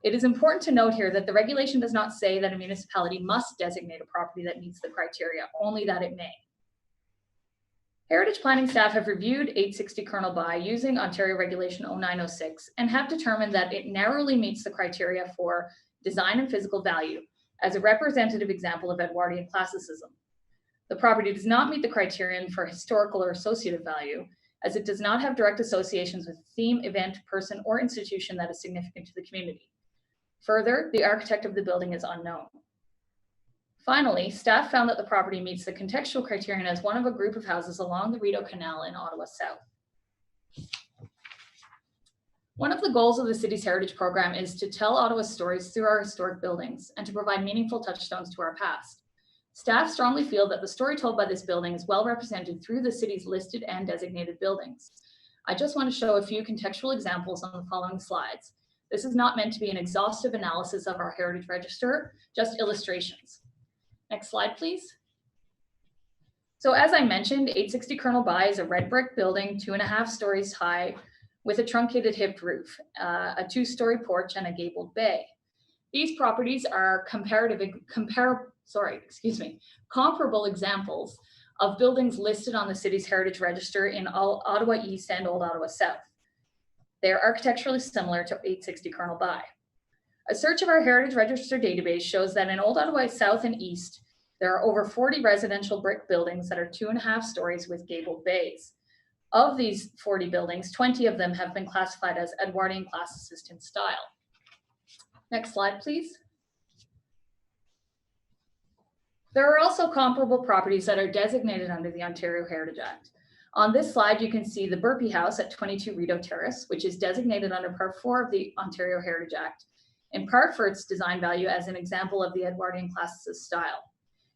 It is important to note here that the regulation does not say that a municipality must designate a property that meets the criteria, only that it may. Heritage planning staff have reviewed 860 Colonel By using Ontario Regulation 0906 and have determined that it narrowly meets the criteria for design and physical value as a representative example of Edwardian classicism. The property does not meet the criterion for historical or associative value, as it does not have direct associations with theme, event, person, or institution that is significant to the community. Further, the architect of the building is unknown. Finally, staff found that the property meets the contextual criterion as one of a group of houses along the Rideau Canal in Ottawa South. One of the goals of the city's heritage program is to tell Ottawa's stories through our historic buildings and to provide meaningful touchstones to our past. Staff strongly feel that the story told by this building is well represented through the city's listed and designated buildings. I just want to show a few contextual examples on the following slides. This is not meant to be an exhaustive analysis of our heritage register, just illustrations. Next slide, please. So as I mentioned, 860 Colonel By is a red brick building, 2.5 stories high, with a truncated hipped roof, a 2-story porch, and a gabled bay. These properties are comparable examples of buildings listed on the city's heritage register in Ottawa East and Old Ottawa South. They are architecturally similar to 860 Colonel By. A search of our Heritage Register database shows that in Old Ottawa South and East, there are over 40 residential brick buildings that are 2.5 stories with gabled bays. Of these 40 buildings, 20 of them have been classified as Edwardian classicist in style. Next slide, please. There are also comparable properties that are designated under the Ontario Heritage Act. On this slide, you can see the Burpee House at 22 Rideau Terrace, which is designated under Part 4 of the Ontario Heritage Act, in part for its design value as an example of the Edwardian classicist style.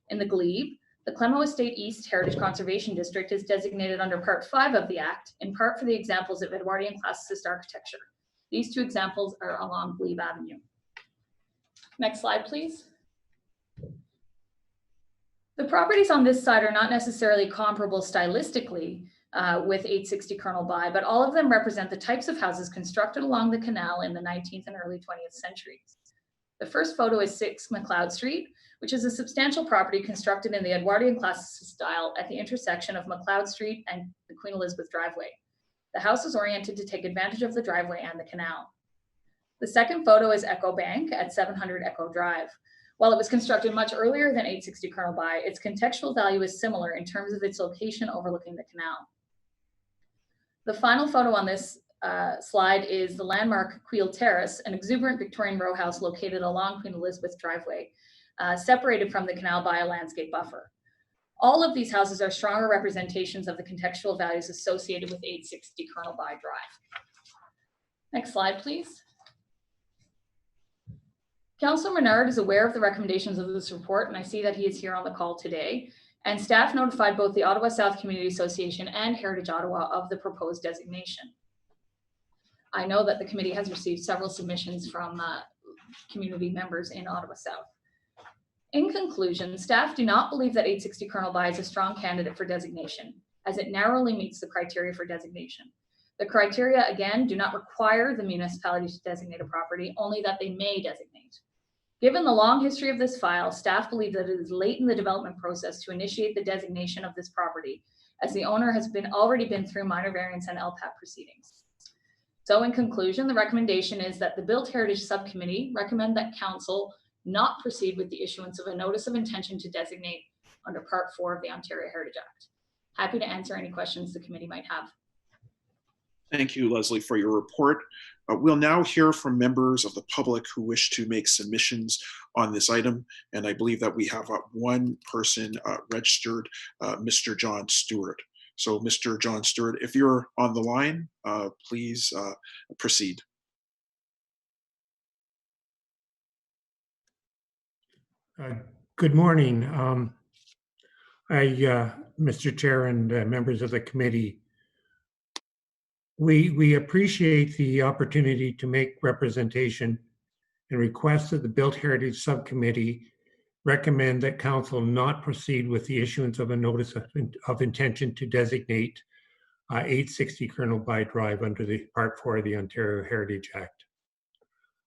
In the Glebe, the Clemo Estate East Heritage Conservation District is designated under Part 5 of the Act, in part for the examples of Edwardian classicist architecture. These two examples are along Glebe Avenue. Next slide, please. The properties on this side are not necessarily comparable stylistically with 860 Colonel By, but all of them represent the types of houses constructed along the canal in the 19th and early 20th centuries. The first photo is 6 McLeod Street, which is a substantial property constructed in the Edwardian classicist style at the intersection of McLeod Street and the Queen Elizabeth driveway. The house is oriented to take advantage of the driveway and the canal. The second photo is Echo Bank at 700 Echo Drive. While it was constructed much earlier than 860 Colonel By, its contextual value is similar in terms of its location overlooking the canal. The final photo on this slide is the landmark Queel Terrace, an exuberant Victorian row house located along Queen Elizabeth driveway, separated from the canal by a landscape buffer. All of these houses are stronger representations of the contextual values associated with 860 Colonel By Drive. Next slide, please. Councillor Menard is aware of the recommendations of this report, and I see that he is here on the call today. And staff notified both the Ottawa South Community Association and Heritage Ottawa of the proposed designation. I know that the committee has received several submissions from community members in Ottawa South. In conclusion, staff do not believe that 860 Colonel By is a strong candidate for designation, as it narrowly meets the criteria for designation. The criteria, again, do not require the municipality to designate a property, only that they may designate. Given the long history of this file, staff believe that it is late in the development process to initiate the designation of this property, as the owner has already been through minor variance and LPAT proceedings. So in conclusion, the recommendation is that the Built Heritage Subcommittee recommend that Council not proceed with the issuance of a notice of intention to designate under Part 4 of the Ontario Heritage Act. Happy to answer any questions the committee might have. Thank you, Leslie, for your report. We'll now hear from members of the public who wish to make submissions on this item. And I believe that we have one person registered, Mr. John Stewart. So Mr. John Stewart, if you're on the line, please proceed. Good morning. Mr. Chair and members of the committee, we appreciate the opportunity to make representation and request that the Built Heritage Subcommittee recommend that Council not proceed with the issuance of a notice of intention to designate 860 Colonel By Drive under the Part 4 of the Ontario Heritage Act.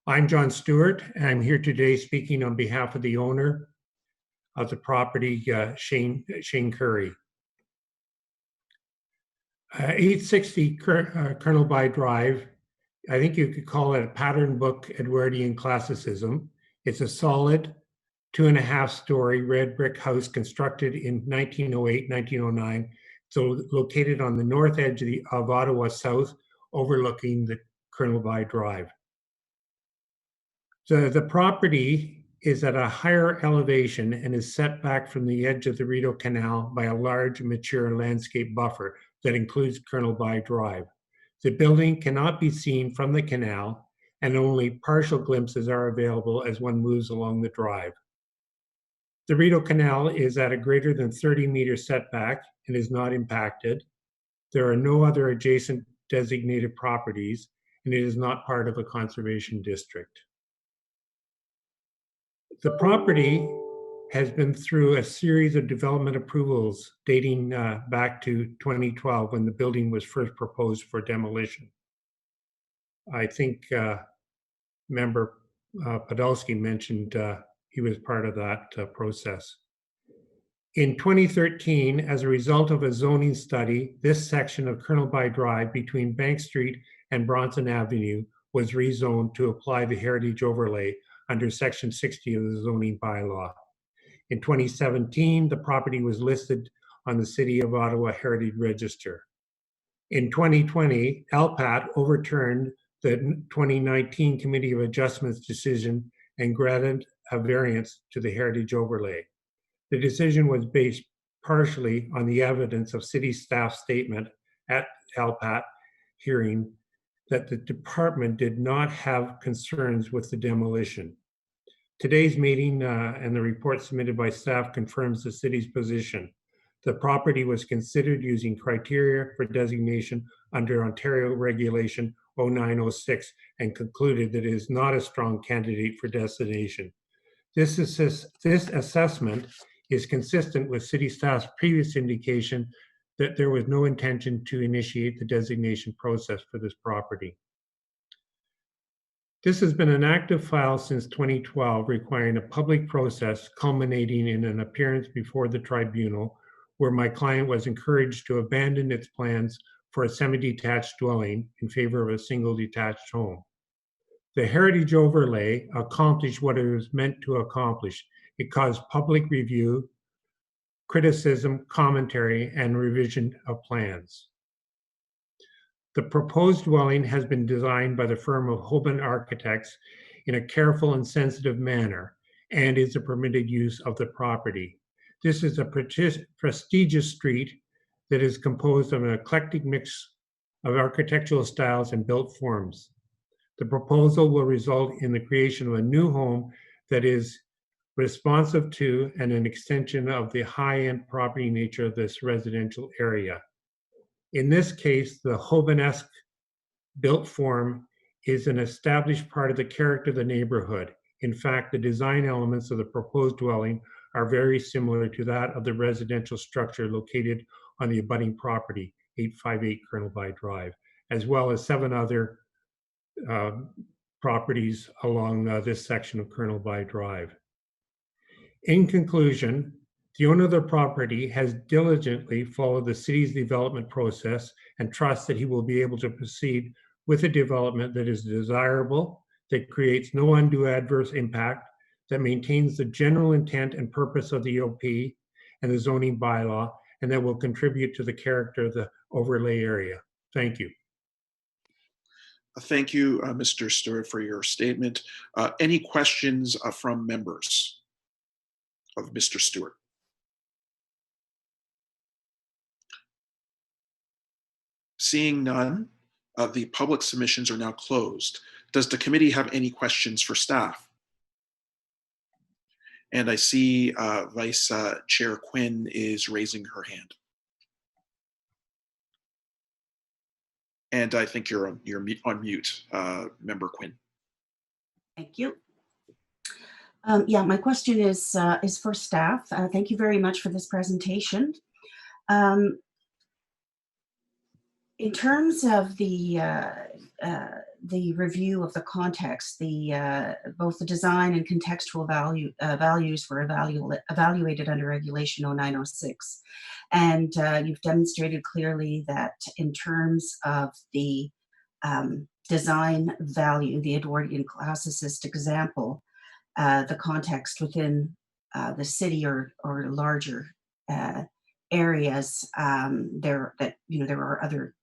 I'm John Stewart, and I'm here today speaking on behalf of the owner of the property, Shane Curry. 860 Colonel By Drive, I think you could call it a pattern book Edwardian classicism. It's a solid 2.5-story red brick house constructed in 1908, 1909. So located on the north edge of Ottawa South, overlooking the Colonel By Drive. So the property is at a higher elevation and is set back from the edge of the Rideau Canal by a large mature landscape buffer that includes Colonel By Drive. The building cannot be seen from the canal, and only partial glimpses are available as one moves along the drive. The Rideau Canal is at a greater than 30-meter setback and is not impacted. There are no other adjacent designated properties, and it is not part of a conservation district. The property has been through a series of development approvals dating back to 2012 when the building was first proposed for demolition. I think Member Podolsky mentioned he was part of that process. In 2013, as a result of a zoning study, this section of Colonel By Drive between Bank Street and Bronson Avenue was rezoned to apply the heritage overlay under Section 60 of the zoning bylaw. In 2017, the property was listed on the City of Ottawa Heritage Register. In 2020, LPAT overturned the 2019 Committee of Adjustments decision and granted a variance to the heritage overlay. The decision was based partially on the evidence of city staff statement at LPAT hearing that the department did not have concerns with the demolition. Today's meeting and the report submitted by staff confirms the city's position. The property was considered using criteria for designation under Ontario Regulation 0906 and concluded that it is not a strong candidate for designation. This assessment is consistent with city staff's previous indication that there was no intention to initiate the designation process for this property. This has been an active file since 2012, requiring a public process culminating in an appearance before the tribunal, where my client was encouraged to abandon its plans for a semi-detached dwelling in favor of a single detached home. The heritage overlay accomplished what it was meant to accomplish. It caused public review, criticism, commentary, and revision of plans. The proposed dwelling has been designed by the firm of Hoban Architects in a careful and sensitive manner and is a permitted use of the property. This is a prestigious street that is composed of an eclectic mix of architectural styles and built forms. The proposal will result in the creation of a new home that is responsive to and an extension of the high-end property nature of this residential area. In this case, the Hoban-esque built form is an established part of the character of the neighborhood. In fact, the design elements of the proposed dwelling are very similar to that of the residential structure located on the abutting property, 858 Colonel By Drive, as well as 7 other properties along this section of Colonel By Drive. In conclusion, the owner of the property has diligently followed the city's development process and trusts that he will be able to proceed with a development that is desirable, that creates no undue adverse impact, that maintains the general intent and purpose of the OP and the zoning bylaw, and that will contribute to the character of the overlay area. Thank you. Thank you, Mr. Stewart, for your statement. Any questions from members of Mr. Stewart? Seeing none, the public submissions are now closed. Does the committee have any questions for staff? And I see Vice Chair Quinn is raising her hand. And I think you're on mute, Member Quinn. Thank you. Yeah, my question is for staff. Thank you very much for this presentation. In terms of the review of the context, both the design and contextual values were evaluated under Regulation 0906. And you've demonstrated clearly that in terms of the design value, the Edwardian classicist example, the context within the city or larger areas, there are other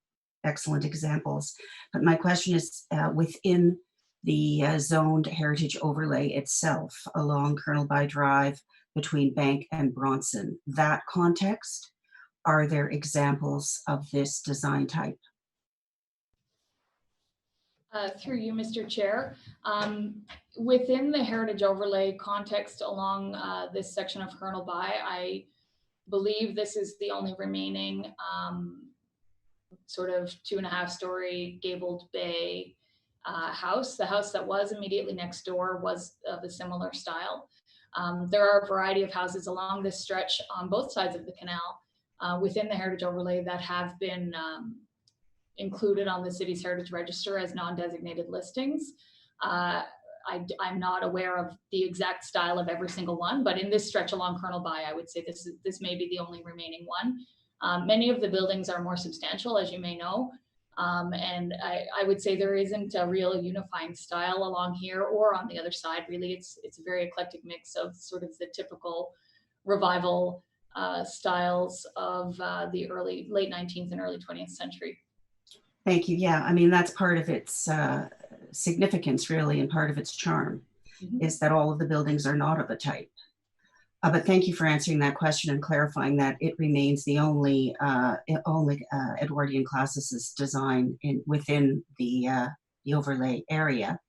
excellent examples. But my question is within the zoned heritage overlay itself along Colonel By Drive between Bank and Bronson, that context, are there examples of this design type? Through you, Mr. Chair. Within the heritage overlay context along this section of Colonel By, I believe this is the only remaining sort of 2.5-story gabled bay house. The house that was immediately next door was of a similar style. There are a variety of houses along this stretch on both sides of the canal within the heritage overlay that have been included on the city's heritage register as non-designated listings. I'm not aware of the exact style of every single one, but in this stretch along Colonel By, I would say this may be the only remaining one. Many of the buildings are more substantial, as you may know. And I would say there isn't a real unifying style along here or on the other side. Really, it's a very eclectic mix of sort of the typical revival styles of the late 19th and early 20th century. Thank you. Yeah, I mean, that's part of its significance, really, and part of its charm, is that all of the buildings are not of a type. But thank you for answering that question and clarifying that it remains the only Edwardian classicist design within the overlay area.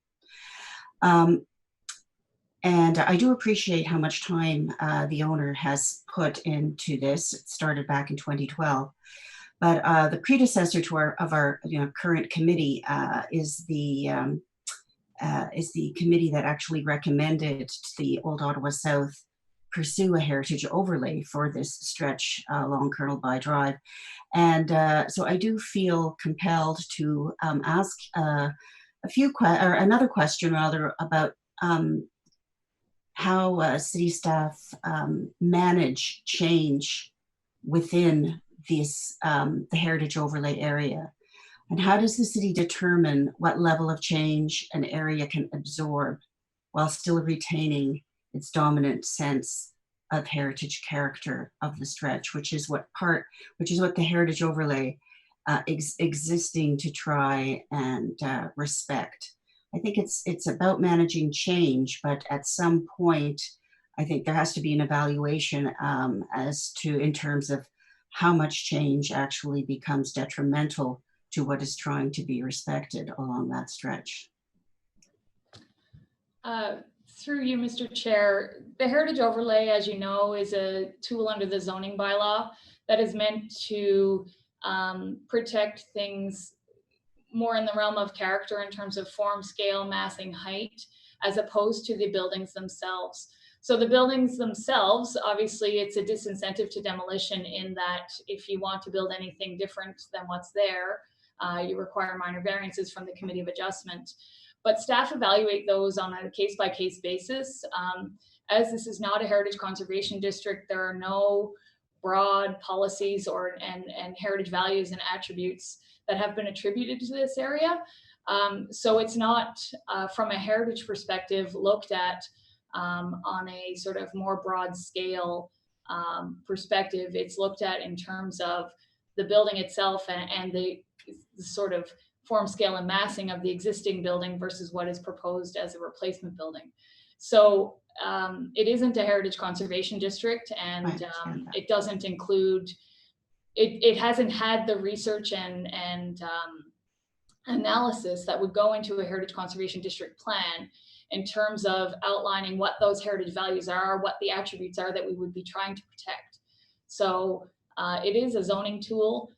And I do appreciate how much time the owner has put into this. It started back in 2012. But the predecessor to our current committee is the committee that actually recommended to the Old Ottawa South pursue a heritage overlay for this stretch along Colonel By Drive. And so I do feel compelled to ask another question rather about how city staff manage change within this, the heritage overlay area. And how does the city determine what level of change an area can absorb while still retaining its dominant sense of heritage character of the stretch, which is what the heritage overlay existing to try and respect. I think it's about managing change, but at some point, I think there has to be an evaluation in terms of how much change actually becomes detrimental to what is trying to be respected along that stretch. Through you, Mr. Chair, the heritage overlay, as you know, is a tool under the zoning bylaw that is meant to protect things more in the realm of character in terms of form, scale, massing, height, as opposed to the buildings themselves. So the buildings themselves, obviously it's a disincentive to demolition in that if you want to build anything different than what's there, you require minor variances from the Committee of Adjustment. But staff evaluate those on a case-by-case basis. As this is not a heritage conservation district, there are no broad policies and heritage values and attributes that have been attributed to this area. So it's not, from a heritage perspective, looked at on a sort of more broad scale perspective. It's looked at in terms of the building itself and the sort of form, scale, and massing of the existing building versus what is proposed as a replacement building. So it isn't a heritage conservation district, and it doesn't include, it hasn't had the research and analysis that would go into a heritage conservation district plan in terms of outlining what those heritage values are, what the attributes are that we would be trying to protect. So it is a zoning tool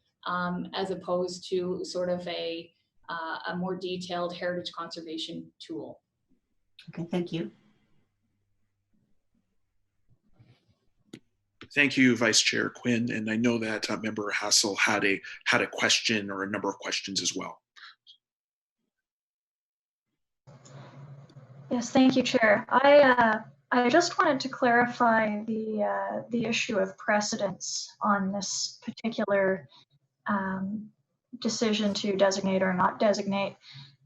as opposed to sort of a more detailed heritage conservation tool. Okay, thank you. Thank you, Vice Chair Quinn. And I know that Member Hassel had a question or a number of questions as well. Yes, thank you, Chair. I just wanted to clarify the issue of precedence on this particular decision to designate or not designate.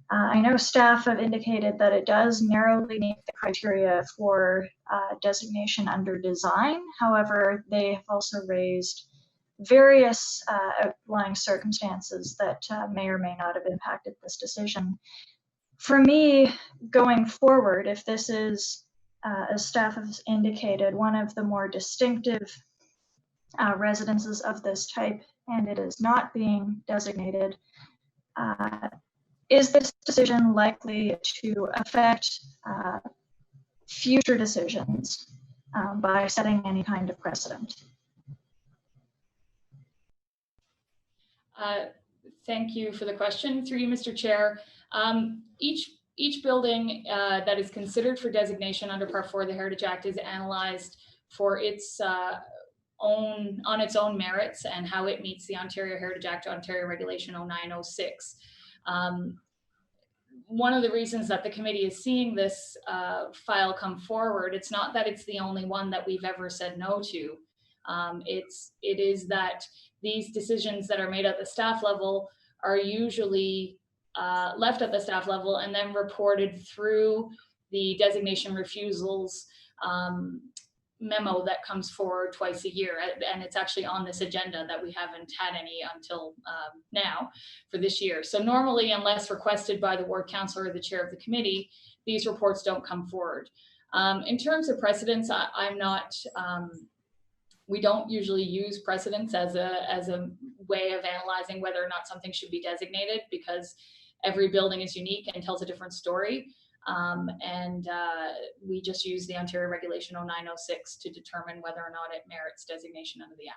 I know staff have indicated that it does narrowly meet the criteria for designation under design. However, they have also raised various outlying circumstances that may or may not have impacted this decision. For me, going forward, if this is, as staff has indicated, one of the more distinctive residences of this type, and it is not being designated, is this decision likely to affect future decisions by setting any kind of precedent? Thank you for the question. Through you, Mr. Chair. Each building that is considered for designation under Part 4 of the Heritage Act is analyzed for its on its own merits and how it meets the Ontario Heritage Act, Ontario Regulation 0906. One of the reasons that the committee is seeing this file come forward, it's not that it's the only one that we've ever said no to. It is that these decisions that are made at the staff level are usually left at the staff level and then reported through the designation refusals memo that comes forward twice a year. And it's actually on this agenda that we haven't had any until now for this year. So normally, unless requested by the ward councillor or the chair of the committee, these reports don't come forward. In terms of precedents, I'm not, we don't usually use precedents as a way of analyzing whether or not something should be designated, because every building is unique and tells a different story. We just use the Ontario Regulation 0906 to determine whether or not it merits designation under the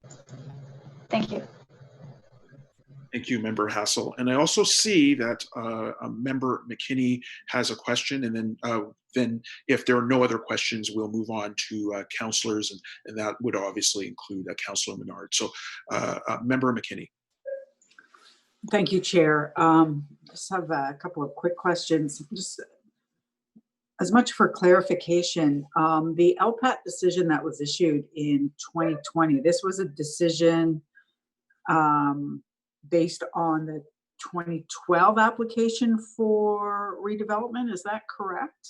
Act. Thank you. Thank you, Member Hassel. And I also see that Member McKinney has a question, and then if there are no other questions, we'll move on to councillors, and that would obviously include Councillor Menard. So Member McKinney. Thank you, Chair. Just have a couple of quick questions. Just as much for clarification, the LPAT decision that was issued in 2020, this was a decision based on the 2012 application for redevelopment. Is that correct?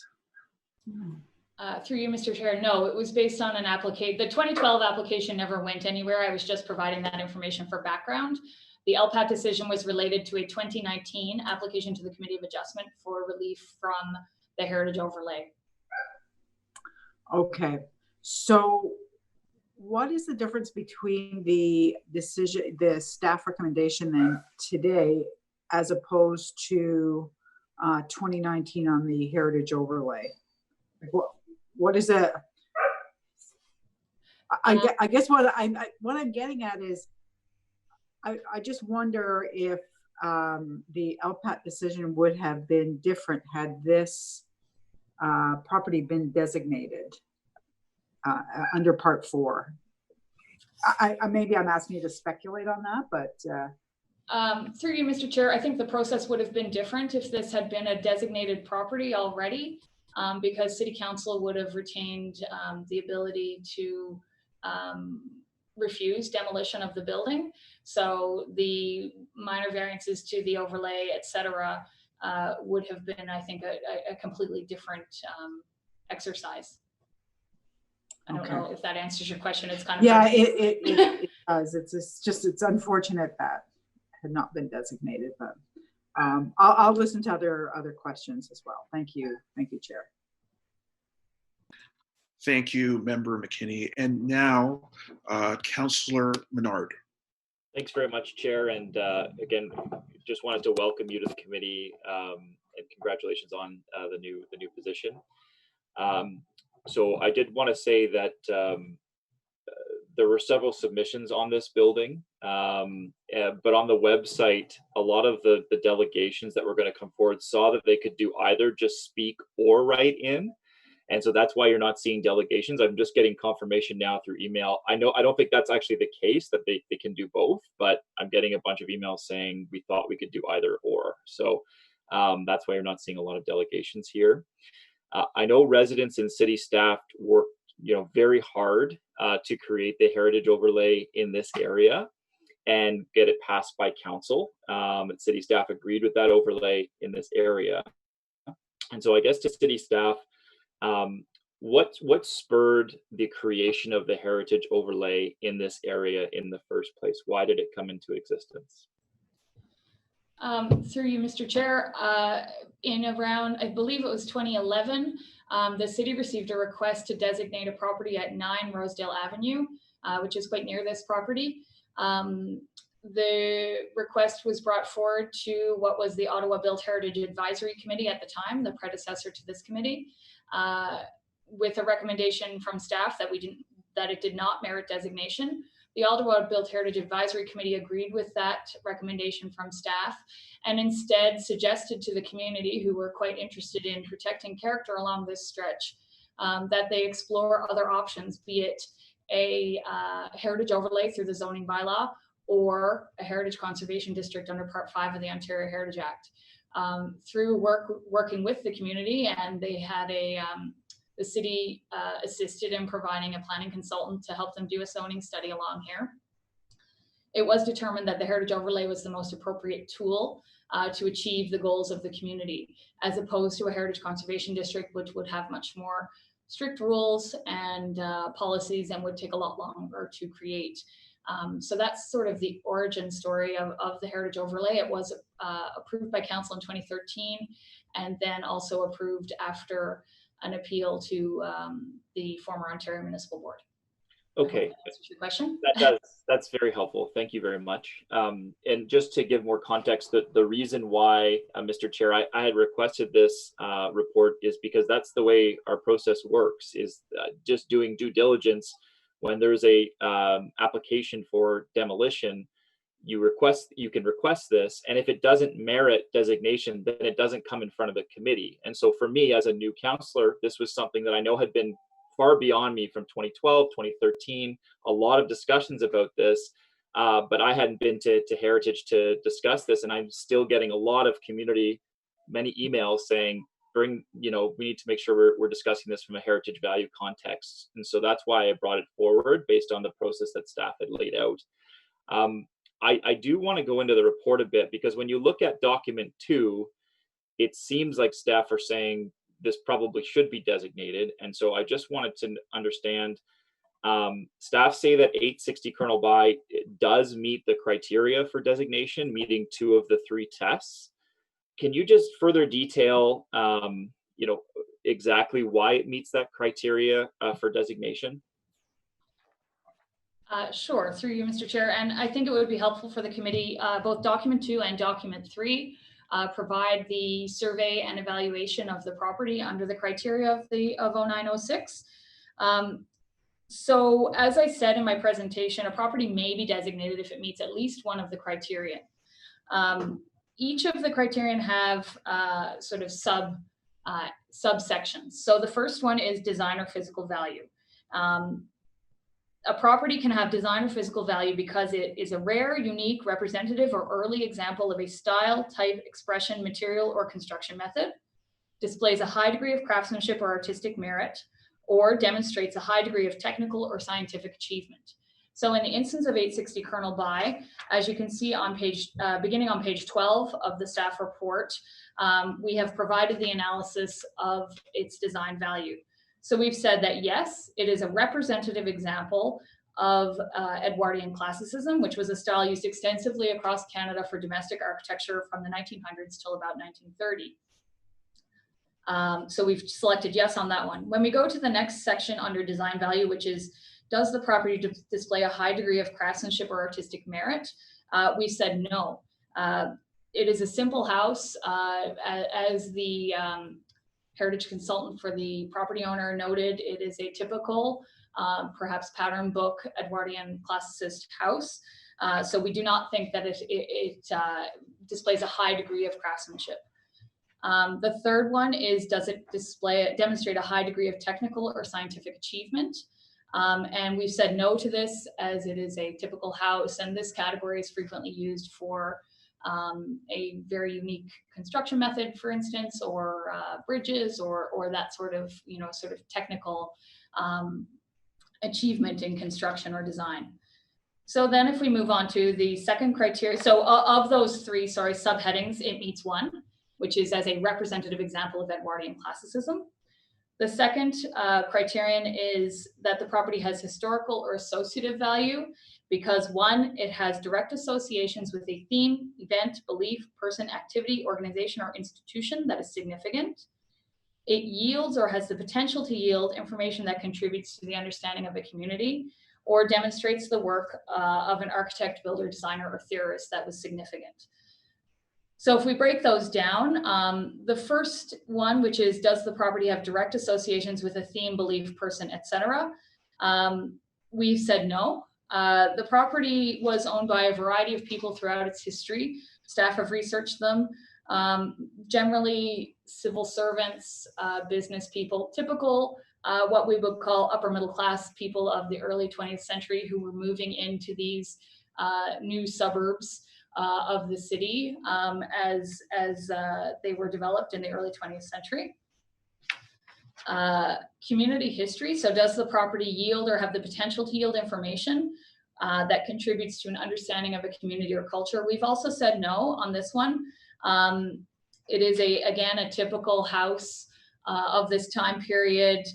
Through you, Mr. Chair, no, it was based on an application. The 2012 application never went anywhere. I was just providing that information for background. The LPAT decision was related to a 2019 application to the Committee of Adjustment for relief from the heritage overlay. Okay, so what is the difference between the decision, the staff recommendation then today, as opposed to 2019 on the heritage overlay? Like what is it? I guess what I'm getting at is, I just wonder if the LPAT decision would have been different had this property been designated under Part 4. Maybe I'm asking you to speculate on that, but. Through you, Mr. Chair, I think the process would have been different if this had been a designated property already, because City Council would have retained the ability to refuse demolition of the building. So the minor variances to the overlay, et cetera, would have been, I think, a completely different exercise. I don't know if that answers your question. It's kind of— Yeah, it does. It's unfortunate that had not been designated, but I'll listen to other questions as well. Thank you, Chair. Thank you, Member McKinney. And now, Councillor Menard. Thanks very much, Chair. And again, just wanted to welcome you to the committee and congratulations on the new position. So I did want to say that there were several submissions on this building, but on the website, a lot of the delegations that were going to come forward saw that they could do either just speak or write in. And so that's why you're not seeing delegations. I'm just getting confirmation now through email. I don't think that's actually the case, that they can do both, but I'm getting a bunch of emails saying we thought we could do either or. So that's why you're not seeing a lot of delegations here. I know residents and city staff worked, very hard to create the heritage overlay in this area and get it passed by council. City staff agreed with that overlay in this area. And so I guess to city staff, what spurred the creation of the heritage overlay in this area in the first place? Why did it come into existence? Through you, Mr. Chair, in around, I believe it was 2011, the city received a request to designate a property at 9 Rosedale Avenue, which is quite near this property. The request was brought forward to what was the Ottawa Built Heritage Advisory Committee at the time, the predecessor to this committee, with a recommendation from staff that it did not merit designation. The Ottawa Built Heritage Advisory Committee agreed with that recommendation from staff and instead suggested to the community, who were quite interested in protecting character along this stretch, that they explore other options, be it a heritage overlay through the zoning bylaw or a heritage conservation district under Part 5 of the Ontario Heritage Act. Through working with the community, and they had the city assisted in providing a planning consultant to help them do a zoning study along here. it was determined that the heritage overlay was the most appropriate tool to achieve the goals of the community, as opposed to a heritage conservation district, which would have much more strict rules and policies and would take a lot longer to create. So that's sort of the origin story of the heritage overlay. It was approved by council in 2013 and then also approved after an appeal to the former Ontario Municipal Board. Okay. That answers your question. That's very helpful. Thank you very much. And just to give more context, the reason why, Mr. Chair, I had requested this report is because that's the way our process works, is just doing due diligence. When there's a application for demolition, you can request this, and if it doesn't merit designation, then it doesn't come in front of the committee. And so for me as a new councillor, this was something that I know had been far beyond me from 2012, 2013, a lot of discussions about this, but I hadn't been to Heritage to discuss this, and I'm still getting a lot of community, many emails saying, we need to make sure we're discussing this from a heritage value context. And so that's why I brought it forward based on the process that staff had laid out. I do want to go into the report a bit, because when you look at document 2, it seems like staff are saying this probably should be designated. And so I just wanted to understand, staff say that 860 Colonel By does meet the criteria for designation, meeting 2 of the 3 tests. Can you just further detail, exactly why it meets that criteria for designation? Sure, through you, Mr. Chair. And I think it would be helpful for the committee, both document 2 and document 3 provide the survey and evaluation of the property under the criteria of 0906. So as I said in my presentation, a property may be designated if it meets at least one of the criteria. Each of the criterion have sort of subsections. So the first one is design or physical value. A property can have design or physical value because it is a rare, unique, representative, or early example of a style, type, expression, material, or construction method, displays a high degree of craftsmanship or artistic merit, or demonstrates a high degree of technical or scientific achievement. So in the instance of 860 Colonel By, as you can see on beginning on page 12 of the staff report, we have provided the analysis of its design value. So we've said that yes, it is a representative example of Edwardian classicism, which was a style used extensively across Canada for domestic architecture from the 1900s till about 1930. So we've selected yes on that one. When we go to the next section under design value, which is, does the property display a high degree of craftsmanship or artistic merit? We said no. It is a simple house, as the heritage consultant for the property owner noted. It is a typical, perhaps pattern book Edwardian classicist house. So we do not think that it displays a high degree of craftsmanship. The third one is, does it demonstrate a high degree of technical or scientific achievement? And we've said no to this, as it is a typical house, and this category is frequently used for a very unique construction method, for instance, or bridges, or that sort of technical achievement in construction or design. So then if we move on to the second criteria, so of those 3, subheadings, it meets 1, which is as a representative example of Edwardian classicism. The second criterion is that the property has historical or associative value, because 1, it has direct associations with a theme, event, belief, person, activity, organization, or institution that is significant. It yields or has the potential to yield information that contributes to the understanding of a community, or demonstrates the work of an architect, builder, designer, or theorist that was significant. So if we break those down, the first one, which is, does the property have direct associations with a theme, belief, person, etc.? We've said no. The property was owned by a variety of people throughout its history. Staff have researched them. Generally civil servants, business people, typical what we would call upper middle class people of the early 20th century who were moving into these new suburbs of the city as they were developed in the early 20th century. Community history. So does the property yield or have the potential to yield information? that contributes to an understanding of a community or culture. We've also said no on this one. It is again a typical house of this time period.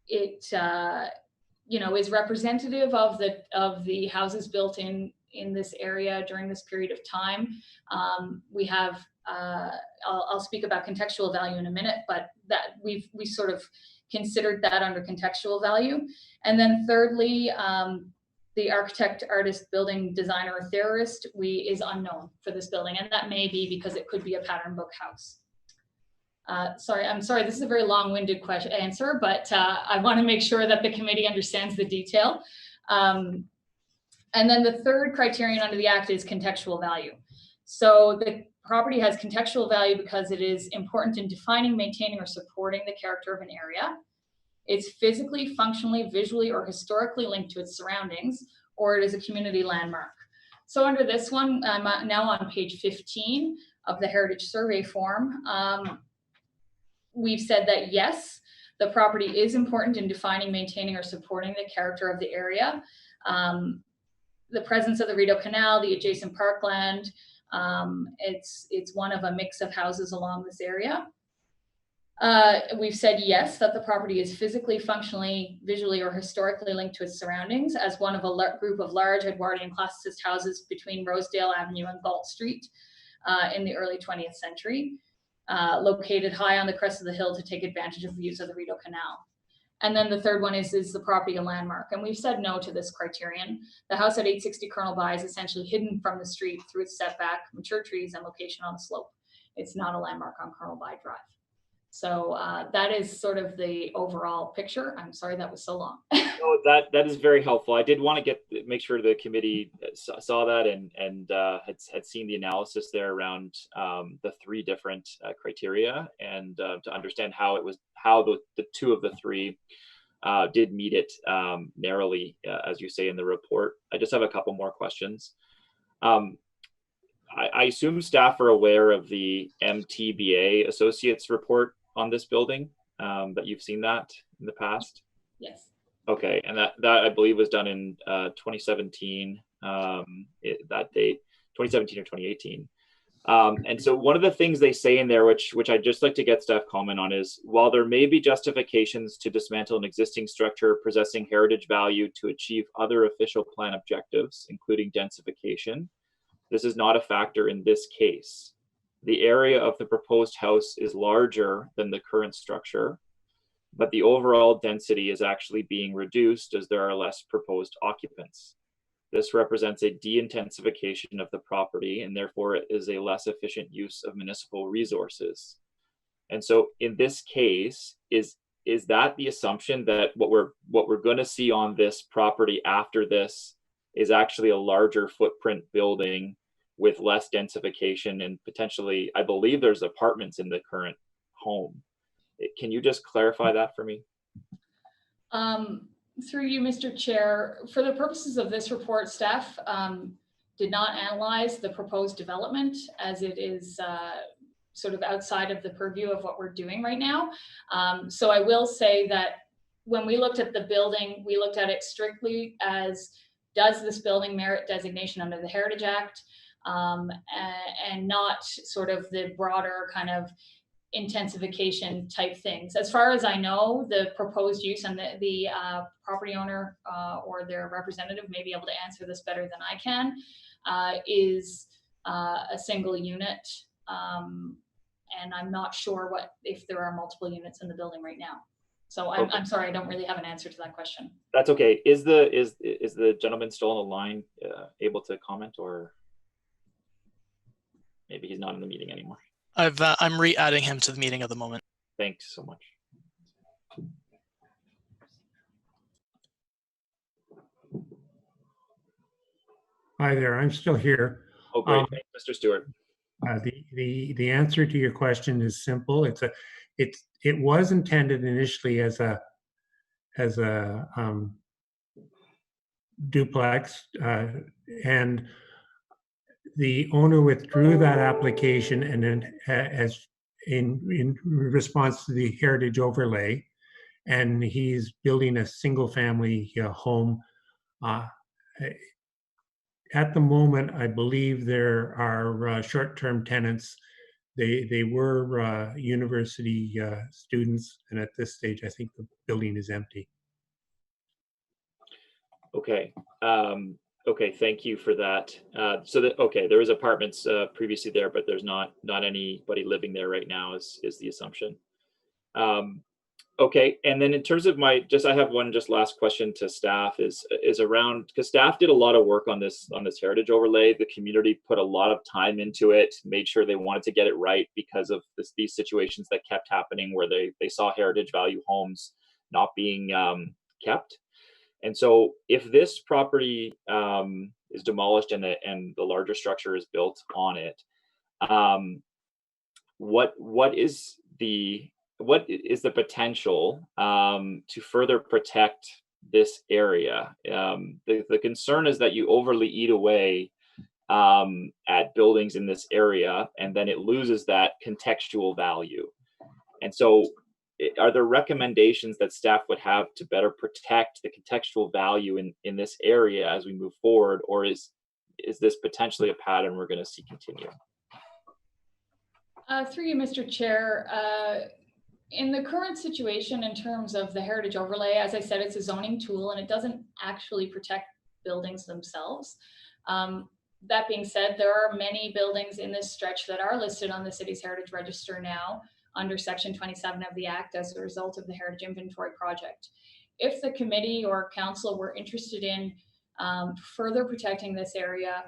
It is representative of the houses built in this area during this period of time. We have I'll speak about contextual value in a minute, but that we sort of considered that under contextual value. And then thirdly, the architect, artist, building designer, or theorist is unknown for this building, and that may be because it could be a pattern book house. I'm sorry, this is a very long-winded answer, but I want to make sure that the committee understands the detail. And then the third criterion under the Act is contextual value. So the property has contextual value because it is important in defining, maintaining, or supporting the character of an area. It's physically, functionally, visually, or historically linked to its surroundings, or it is a community landmark. So under this one, I'm now on page 15 of the Heritage Survey form. We've said that yes, the property is important in defining, maintaining, or supporting the character of the area. The presence of the Rideau Canal, the adjacent parkland, it's one of a mix of houses along this area. We've said yes, that the property is physically, functionally, visually, or historically linked to its surroundings as one of a group of large Edwardian classicist houses between Rosedale Avenue and Galt Street in the early 20th century, located high on the crest of the hill to take advantage of views of the Rideau Canal. And then the third one is the property a landmark? And we've said no to this criterion. The house at 860 Colonel By is essentially hidden from the street through its setback, mature trees, and location on the slope. It's not a landmark on Colonel By Drive. So that is sort of the overall picture. I'm sorry that was so long. No, that is very helpful. I did want to make sure the committee saw that and had seen the analysis there around the three different criteria, and to understand how the two of the three did meet it narrowly, as you say in the report. I just have a couple more questions. I assume staff are aware of the MTBA Associates report on this building, that you've seen that in the past? Yes. Okay, and that I believe was done in 2017, that date, 2017 or 2018. And so one of the things they say in there, which I'd just like to get staff comment on, is while there may be justifications to dismantle an existing structure possessing heritage value to achieve other official plan objectives, including densification, this is not a factor in this case. The area of the proposed house is larger than the current structure, but the overall density is actually being reduced as there are less proposed occupants. This represents a de-intensification of the property, and therefore it is a less efficient use of municipal resources. And so in this case, is that the assumption that what we're going to see on this property after this is actually a larger footprint building with less densification, and potentially, I believe there's apartments in the current home. Can you just clarify that for me? Through you, Mr. Chair, for the purposes of this report, staff did not analyze the proposed development, as it is sort of outside of the purview of what we're doing right now. So I will say that when we looked at the building, we looked at it strictly as, does this building merit designation under the Heritage Act? And not sort of the broader kind of intensification type things. As far as I know, the proposed use, and the property owner or their representative may be able to answer this better than I can, is a single unit. And I'm not sure if there are multiple units in the building right now. So I'm sorry, I don't really have an answer to that question. That's okay. Is the gentleman still on the line, able to comment, or maybe he's not in the meeting anymore? I'm re-adding him to the meeting at the moment. Thanks so much. Hi there, I'm still here. Oh, great. Thanks, Mr. Stewart. The answer to your question is simple. It was intended initially as a duplex, and the owner withdrew that application, and then as in response to the heritage overlay, and he's building a single family home At the moment, I believe there are short-term tenants. They were university students, and at this stage, I think the building is empty. Okay. Okay. Thank you for that. Okay, there was apartments previously there, but there's not anybody living there right now. Is the assumption? Okay, and then in terms of I have one last question to staff is around, because staff did a lot of work on this heritage overlay. The community put a lot of time into it, made sure they wanted to get it right because of these situations that kept happening where they saw heritage value homes not being kept. And so if this property is demolished and the larger structure is built on it, what is the potential to further protect this area? The concern is that you overly eat away at buildings in this area, and then it loses that contextual value. And so are there recommendations that staff would have to better protect the contextual value in this area as we move forward, or is this potentially a pattern we're going to see continue? Through you, Mr. Chair, in the current situation in terms of the heritage overlay, as I said, it's a zoning tool and it doesn't actually protect buildings themselves. That being said, there are many buildings in this stretch that are listed on the city's heritage register now under Section 27 of the Act as a result of the Heritage Inventory Project. If the committee or council were interested in further protecting this area,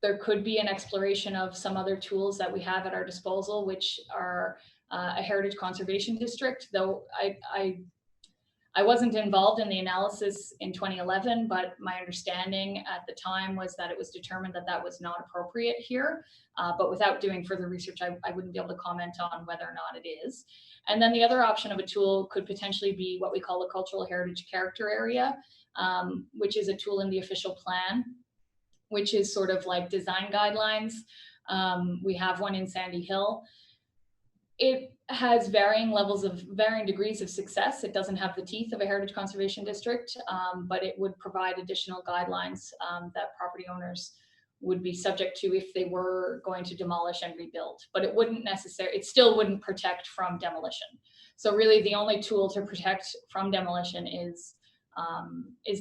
there could be an exploration of some other tools that we have at our disposal, which are a heritage conservation district, though I wasn't involved in the analysis in 2011, but my understanding at the time was that it was determined that that was not appropriate here. But without doing further research, I wouldn't be able to comment on whether or not it is. And then the other option of a tool could potentially be what we call a cultural heritage character area, which is a tool in the official plan, which is sort of like design guidelines. We have one in Sandy Hill. It has varying degrees of success. It doesn't have the teeth of a heritage conservation district, but it would provide additional guidelines that property owners would be subject to if they were going to demolish and rebuild. But it still wouldn't protect from demolition. So really the only tool to protect from demolition is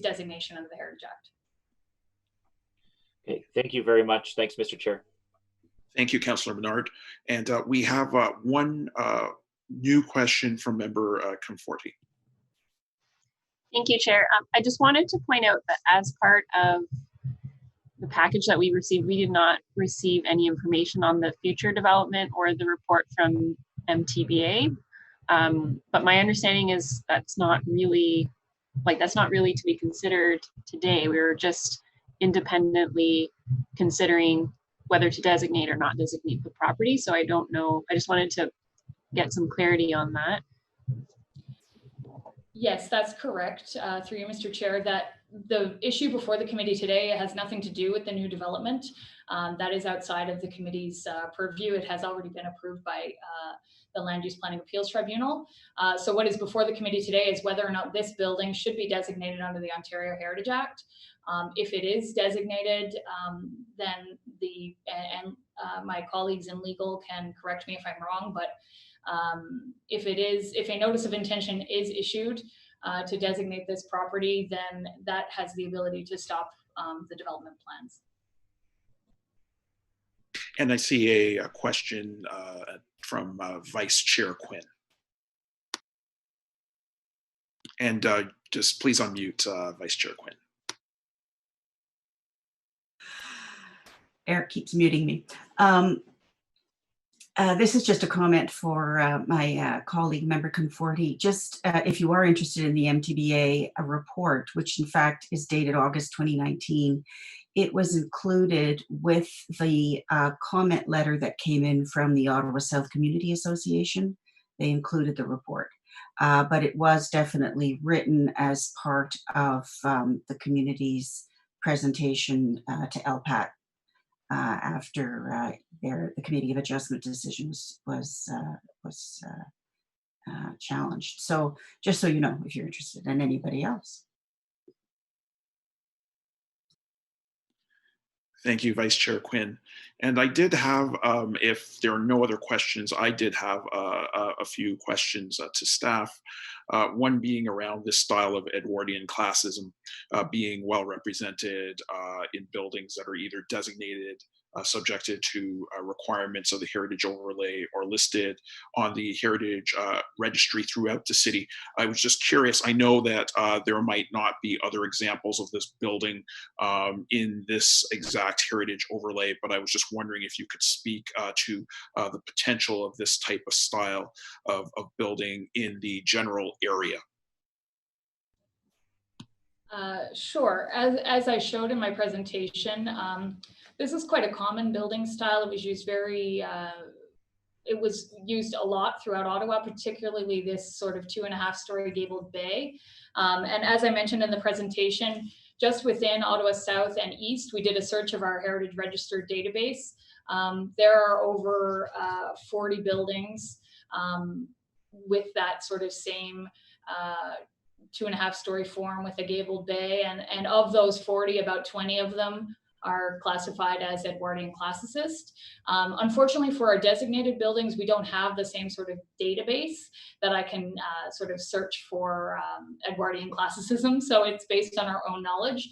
designation under the Heritage Act. Okay, thank you very much. Thanks, Mr. Chair. Thank you, Councillor Menard. And we have one new question from member Conforti. Thank you, Chair. I just wanted to point out that as part of the package that we received, we did not receive any information on the future development or the report from MTBA. But my understanding is that's not really to be considered today. We were just independently considering whether to designate or not designate the property. So I don't know. I just wanted to get some clarity on that. Yes, that's correct. Through you, Mr. Chair, that the issue before the committee today has nothing to do with the new development. That is outside of the committee's purview. It has already been approved by the Land Use Planning Appeals Tribunal. So what is before the committee today is whether or not this building should be designated under the Ontario Heritage Act. If it is designated, then my colleagues in legal can correct me if I'm wrong, but if a notice of intention is issued to designate this property, then that has the ability to stop the development plans. And I see a question from Vice Chair Quinn. And just please unmute Vice Chair Quinn. Eric keeps muting me. This is just a comment for my colleague, Member Conforti. Just if you are interested in the MTBA report, which in fact is dated August 2019, it was included with the comment letter that came in from the Ottawa South Community Association. They included the report, but it was definitely written as part of the community's presentation to LPAT. After the Committee of Adjustment decision was challenged. So just so you know, if you're interested, and anybody else. Thank you, Vice Chair Quinn. And I did have, if there are no other questions, I did have a few questions to staff. One being around this style of Edwardian classism being well represented in buildings that are either designated subjected to requirements of the heritage overlay or listed on the heritage registry throughout the city. I was just curious, I know that there might not be other examples of this building in this exact heritage overlay, but I was just wondering if you could speak to the potential of this type of style of building in the general area. Sure. As I showed in my presentation, this is quite a common building style. It was used it was used a lot throughout Ottawa, particularly this sort of 2.5-story gabled bay. And as I mentioned in the presentation, just within Ottawa South and East, we did a search of our Heritage Register database. There are over 40 buildings with that sort of same 2.5-story form with a gabled bay, and of those 40, about 20 of them are classified as Edwardian classicist. Unfortunately for our designated buildings, we don't have the same sort of database that I can sort of search for Edwardian classicism. So it's based on our own knowledge,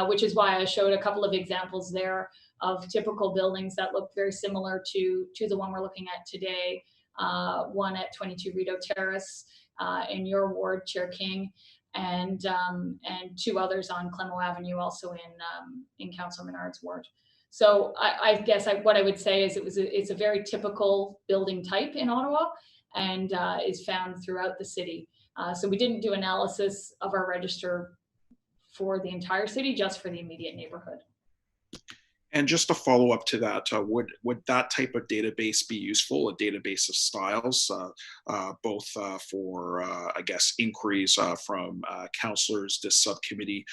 which is why I showed a couple of examples there of typical buildings that look very similar to the one we're looking at today. One at 22 Rideau Terrace in your ward, Chair King, and 2 others on Clemo Avenue, also in Councillor Menard's ward. So I guess what I would say is it's a very typical building type in Ottawa, and is found throughout the city. So we didn't do analysis of our register for the entire city, just for the immediate neighborhood. And just to follow up to that, would that type of database be useful, a database of styles, both for, I guess, inquiries from councillors, this subcommittee,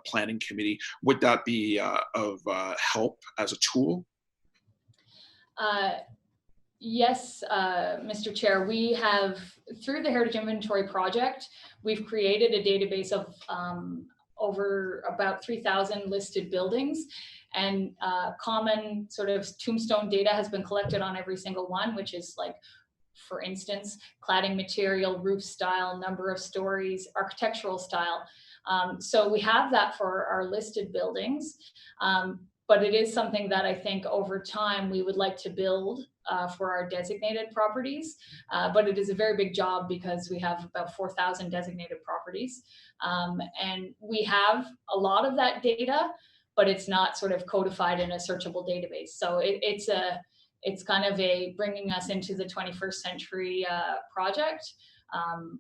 planning committee? Would that be of help as a tool? Yes, Mr. Chair, we have, through the Heritage Inventory Project, we've created a database of over about 3,000 listed buildings, and common sort of tombstone data has been collected on every single one, which is like, for instance, cladding material, roof style, number of stories, architectural style. So we have that for our listed buildings, but it is something that I think over time we would like to build for our designated properties. But it is a very big job because we have about 4,000 designated properties. And we have a lot of that data, but it's not sort of codified in a searchable database. So it's kind of a bringing us into the 21st century project.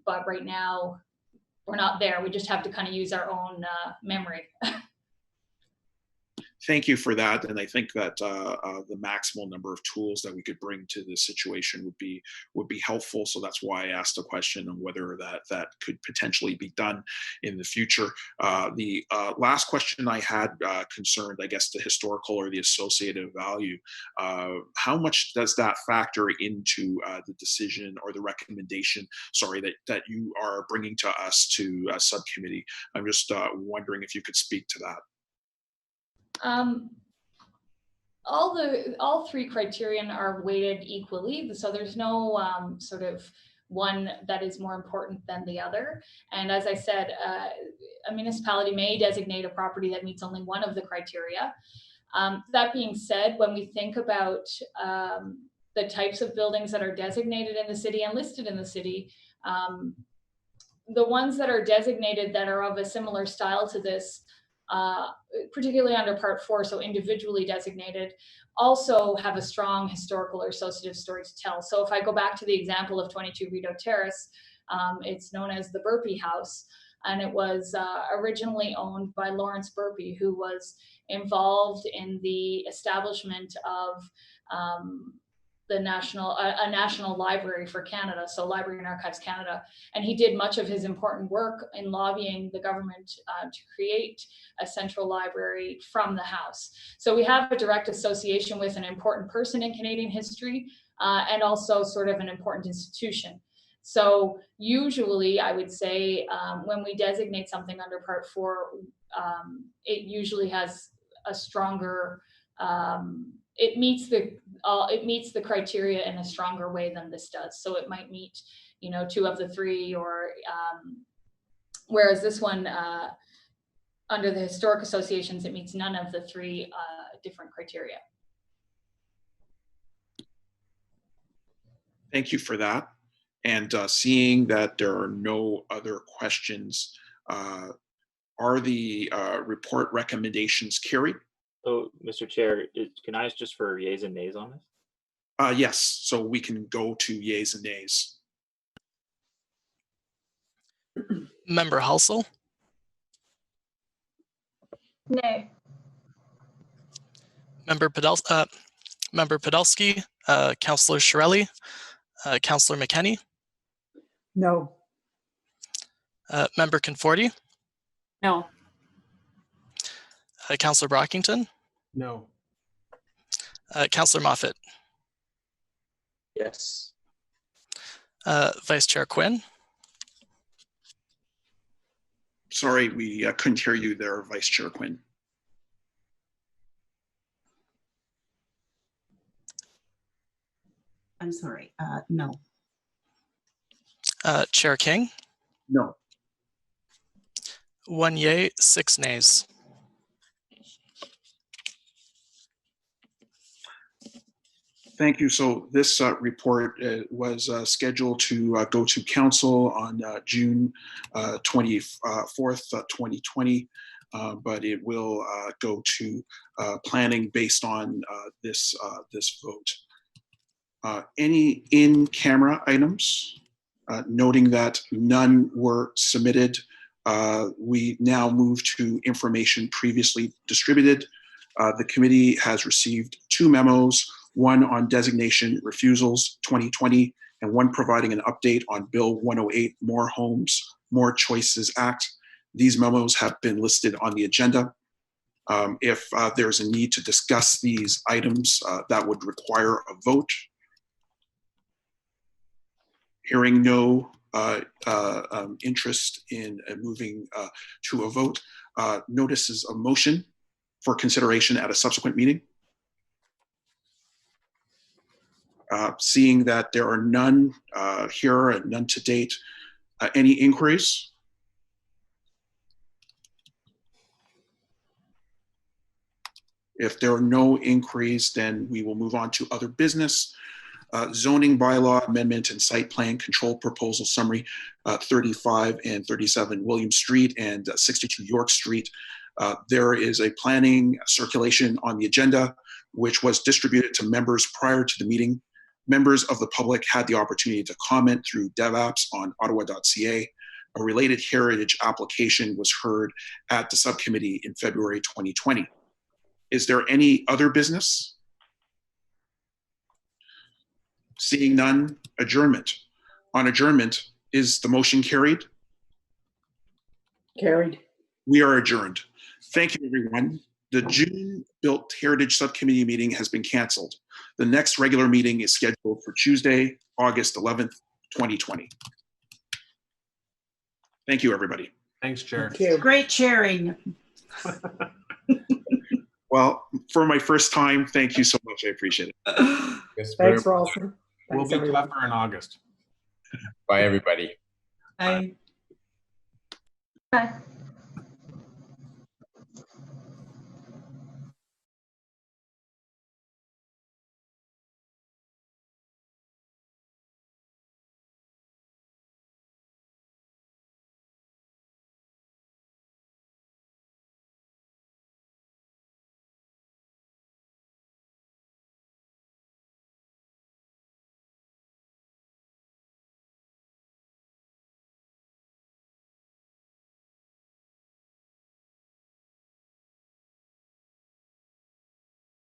But right now we're not there. We just have to kind of use our own memory. Thank you for that, and I think that the maximal number of tools that we could bring to this situation would be helpful. So that's why I asked the question on whether that could potentially be done in the future. The last question I had concerned, I guess, the historical or the associative value. How much does that factor into the decision or the recommendation? Sorry, that you are bringing to us to a subcommittee. I'm just wondering if you could speak to that. All 3 criterion are weighted equally, so there's no sort of one that is more important than the other. And as I said, a municipality may designate a property that meets only one of the criteria. That being said, when we think about the types of buildings that are designated in the city and listed in the city, the ones that are designated that are of a similar style to this, particularly under Part 4, so individually designated, also have a strong historical or associative story to tell. So if I go back to the example of 22 Rideau Terrace, it's known as the Burpee House, and it was originally owned by Lawrence Burpee, who was involved in the establishment of a national library for Canada, so Library and Archives Canada. And he did much of his important work in lobbying the government to create a central library from the house. So we have a direct association with an important person in Canadian history and also sort of an important institution. So usually I would say when we designate something under Part 4, it usually has a stronger, it meets the criteria in a stronger way than this does. So it might meet, you know, 2 of the 3, or whereas this one, under the historic associations, it meets none of the 3 different criteria. Thank you for that. And seeing that there are no other questions, are the report recommendations carried? So, Mr. Chair, can I ask just for yeas and nays on this? Yes, so we can go to yeas and nays. Member Halsell, Nay. Member Podolsky, Councillor Shirelli, Councillor McKenney, No. Member Conforti, No. Councillor Brockington, No. Councillor Moffat, Yes. Vice Chair Quinn. Sorry, we couldn't hear you there, Vice Chair Quinn. I'm sorry, no. Chair King, No. 1 yay, 6 nays. Thank you. So this report was scheduled to go to council on June 24th, 2020, but it will go to planning based on this vote. Any in-camera items? Noting that none were submitted, we now move to information previously distributed. The committee has received 2 memos, one on designation refusals 2020, and one providing an update on Bill 108, More Homes, More Choices Act. These memos have been listed on the agenda. If there's a need to discuss these items, that would require a vote. Hearing no interest in moving to a vote, notices a motion for consideration at a subsequent meeting. Seeing that there are none here and none to date, any inquiries? If there are no inquiries, then we will move on to other business. Zoning bylaw amendment and site plan control proposal summary, 35 and 37 William Street and 62 York Street. There is a planning circulation on the agenda, which was distributed to members prior to the meeting. Members of the public had the opportunity to comment through DevApps on ottawa.ca. A related heritage application was heard at the subcommittee in February 2020. Is there any other business? Seeing none, adjournment. On adjournment, is the motion carried? Carried. We are adjourned. Thank you, everyone. The June Built Heritage Subcommittee meeting has been canceled. The next regular meeting is scheduled for Tuesday, August 11th, 2020. Thank you, everybody. Thanks, Chair. Thank you. Great sharing. Well, for my first time, thank you so much. I appreciate it. Yes, very Thanks, much. Ralston. We'll Thanks, be everyone. tougher in August. Bye, everybody. I Bye.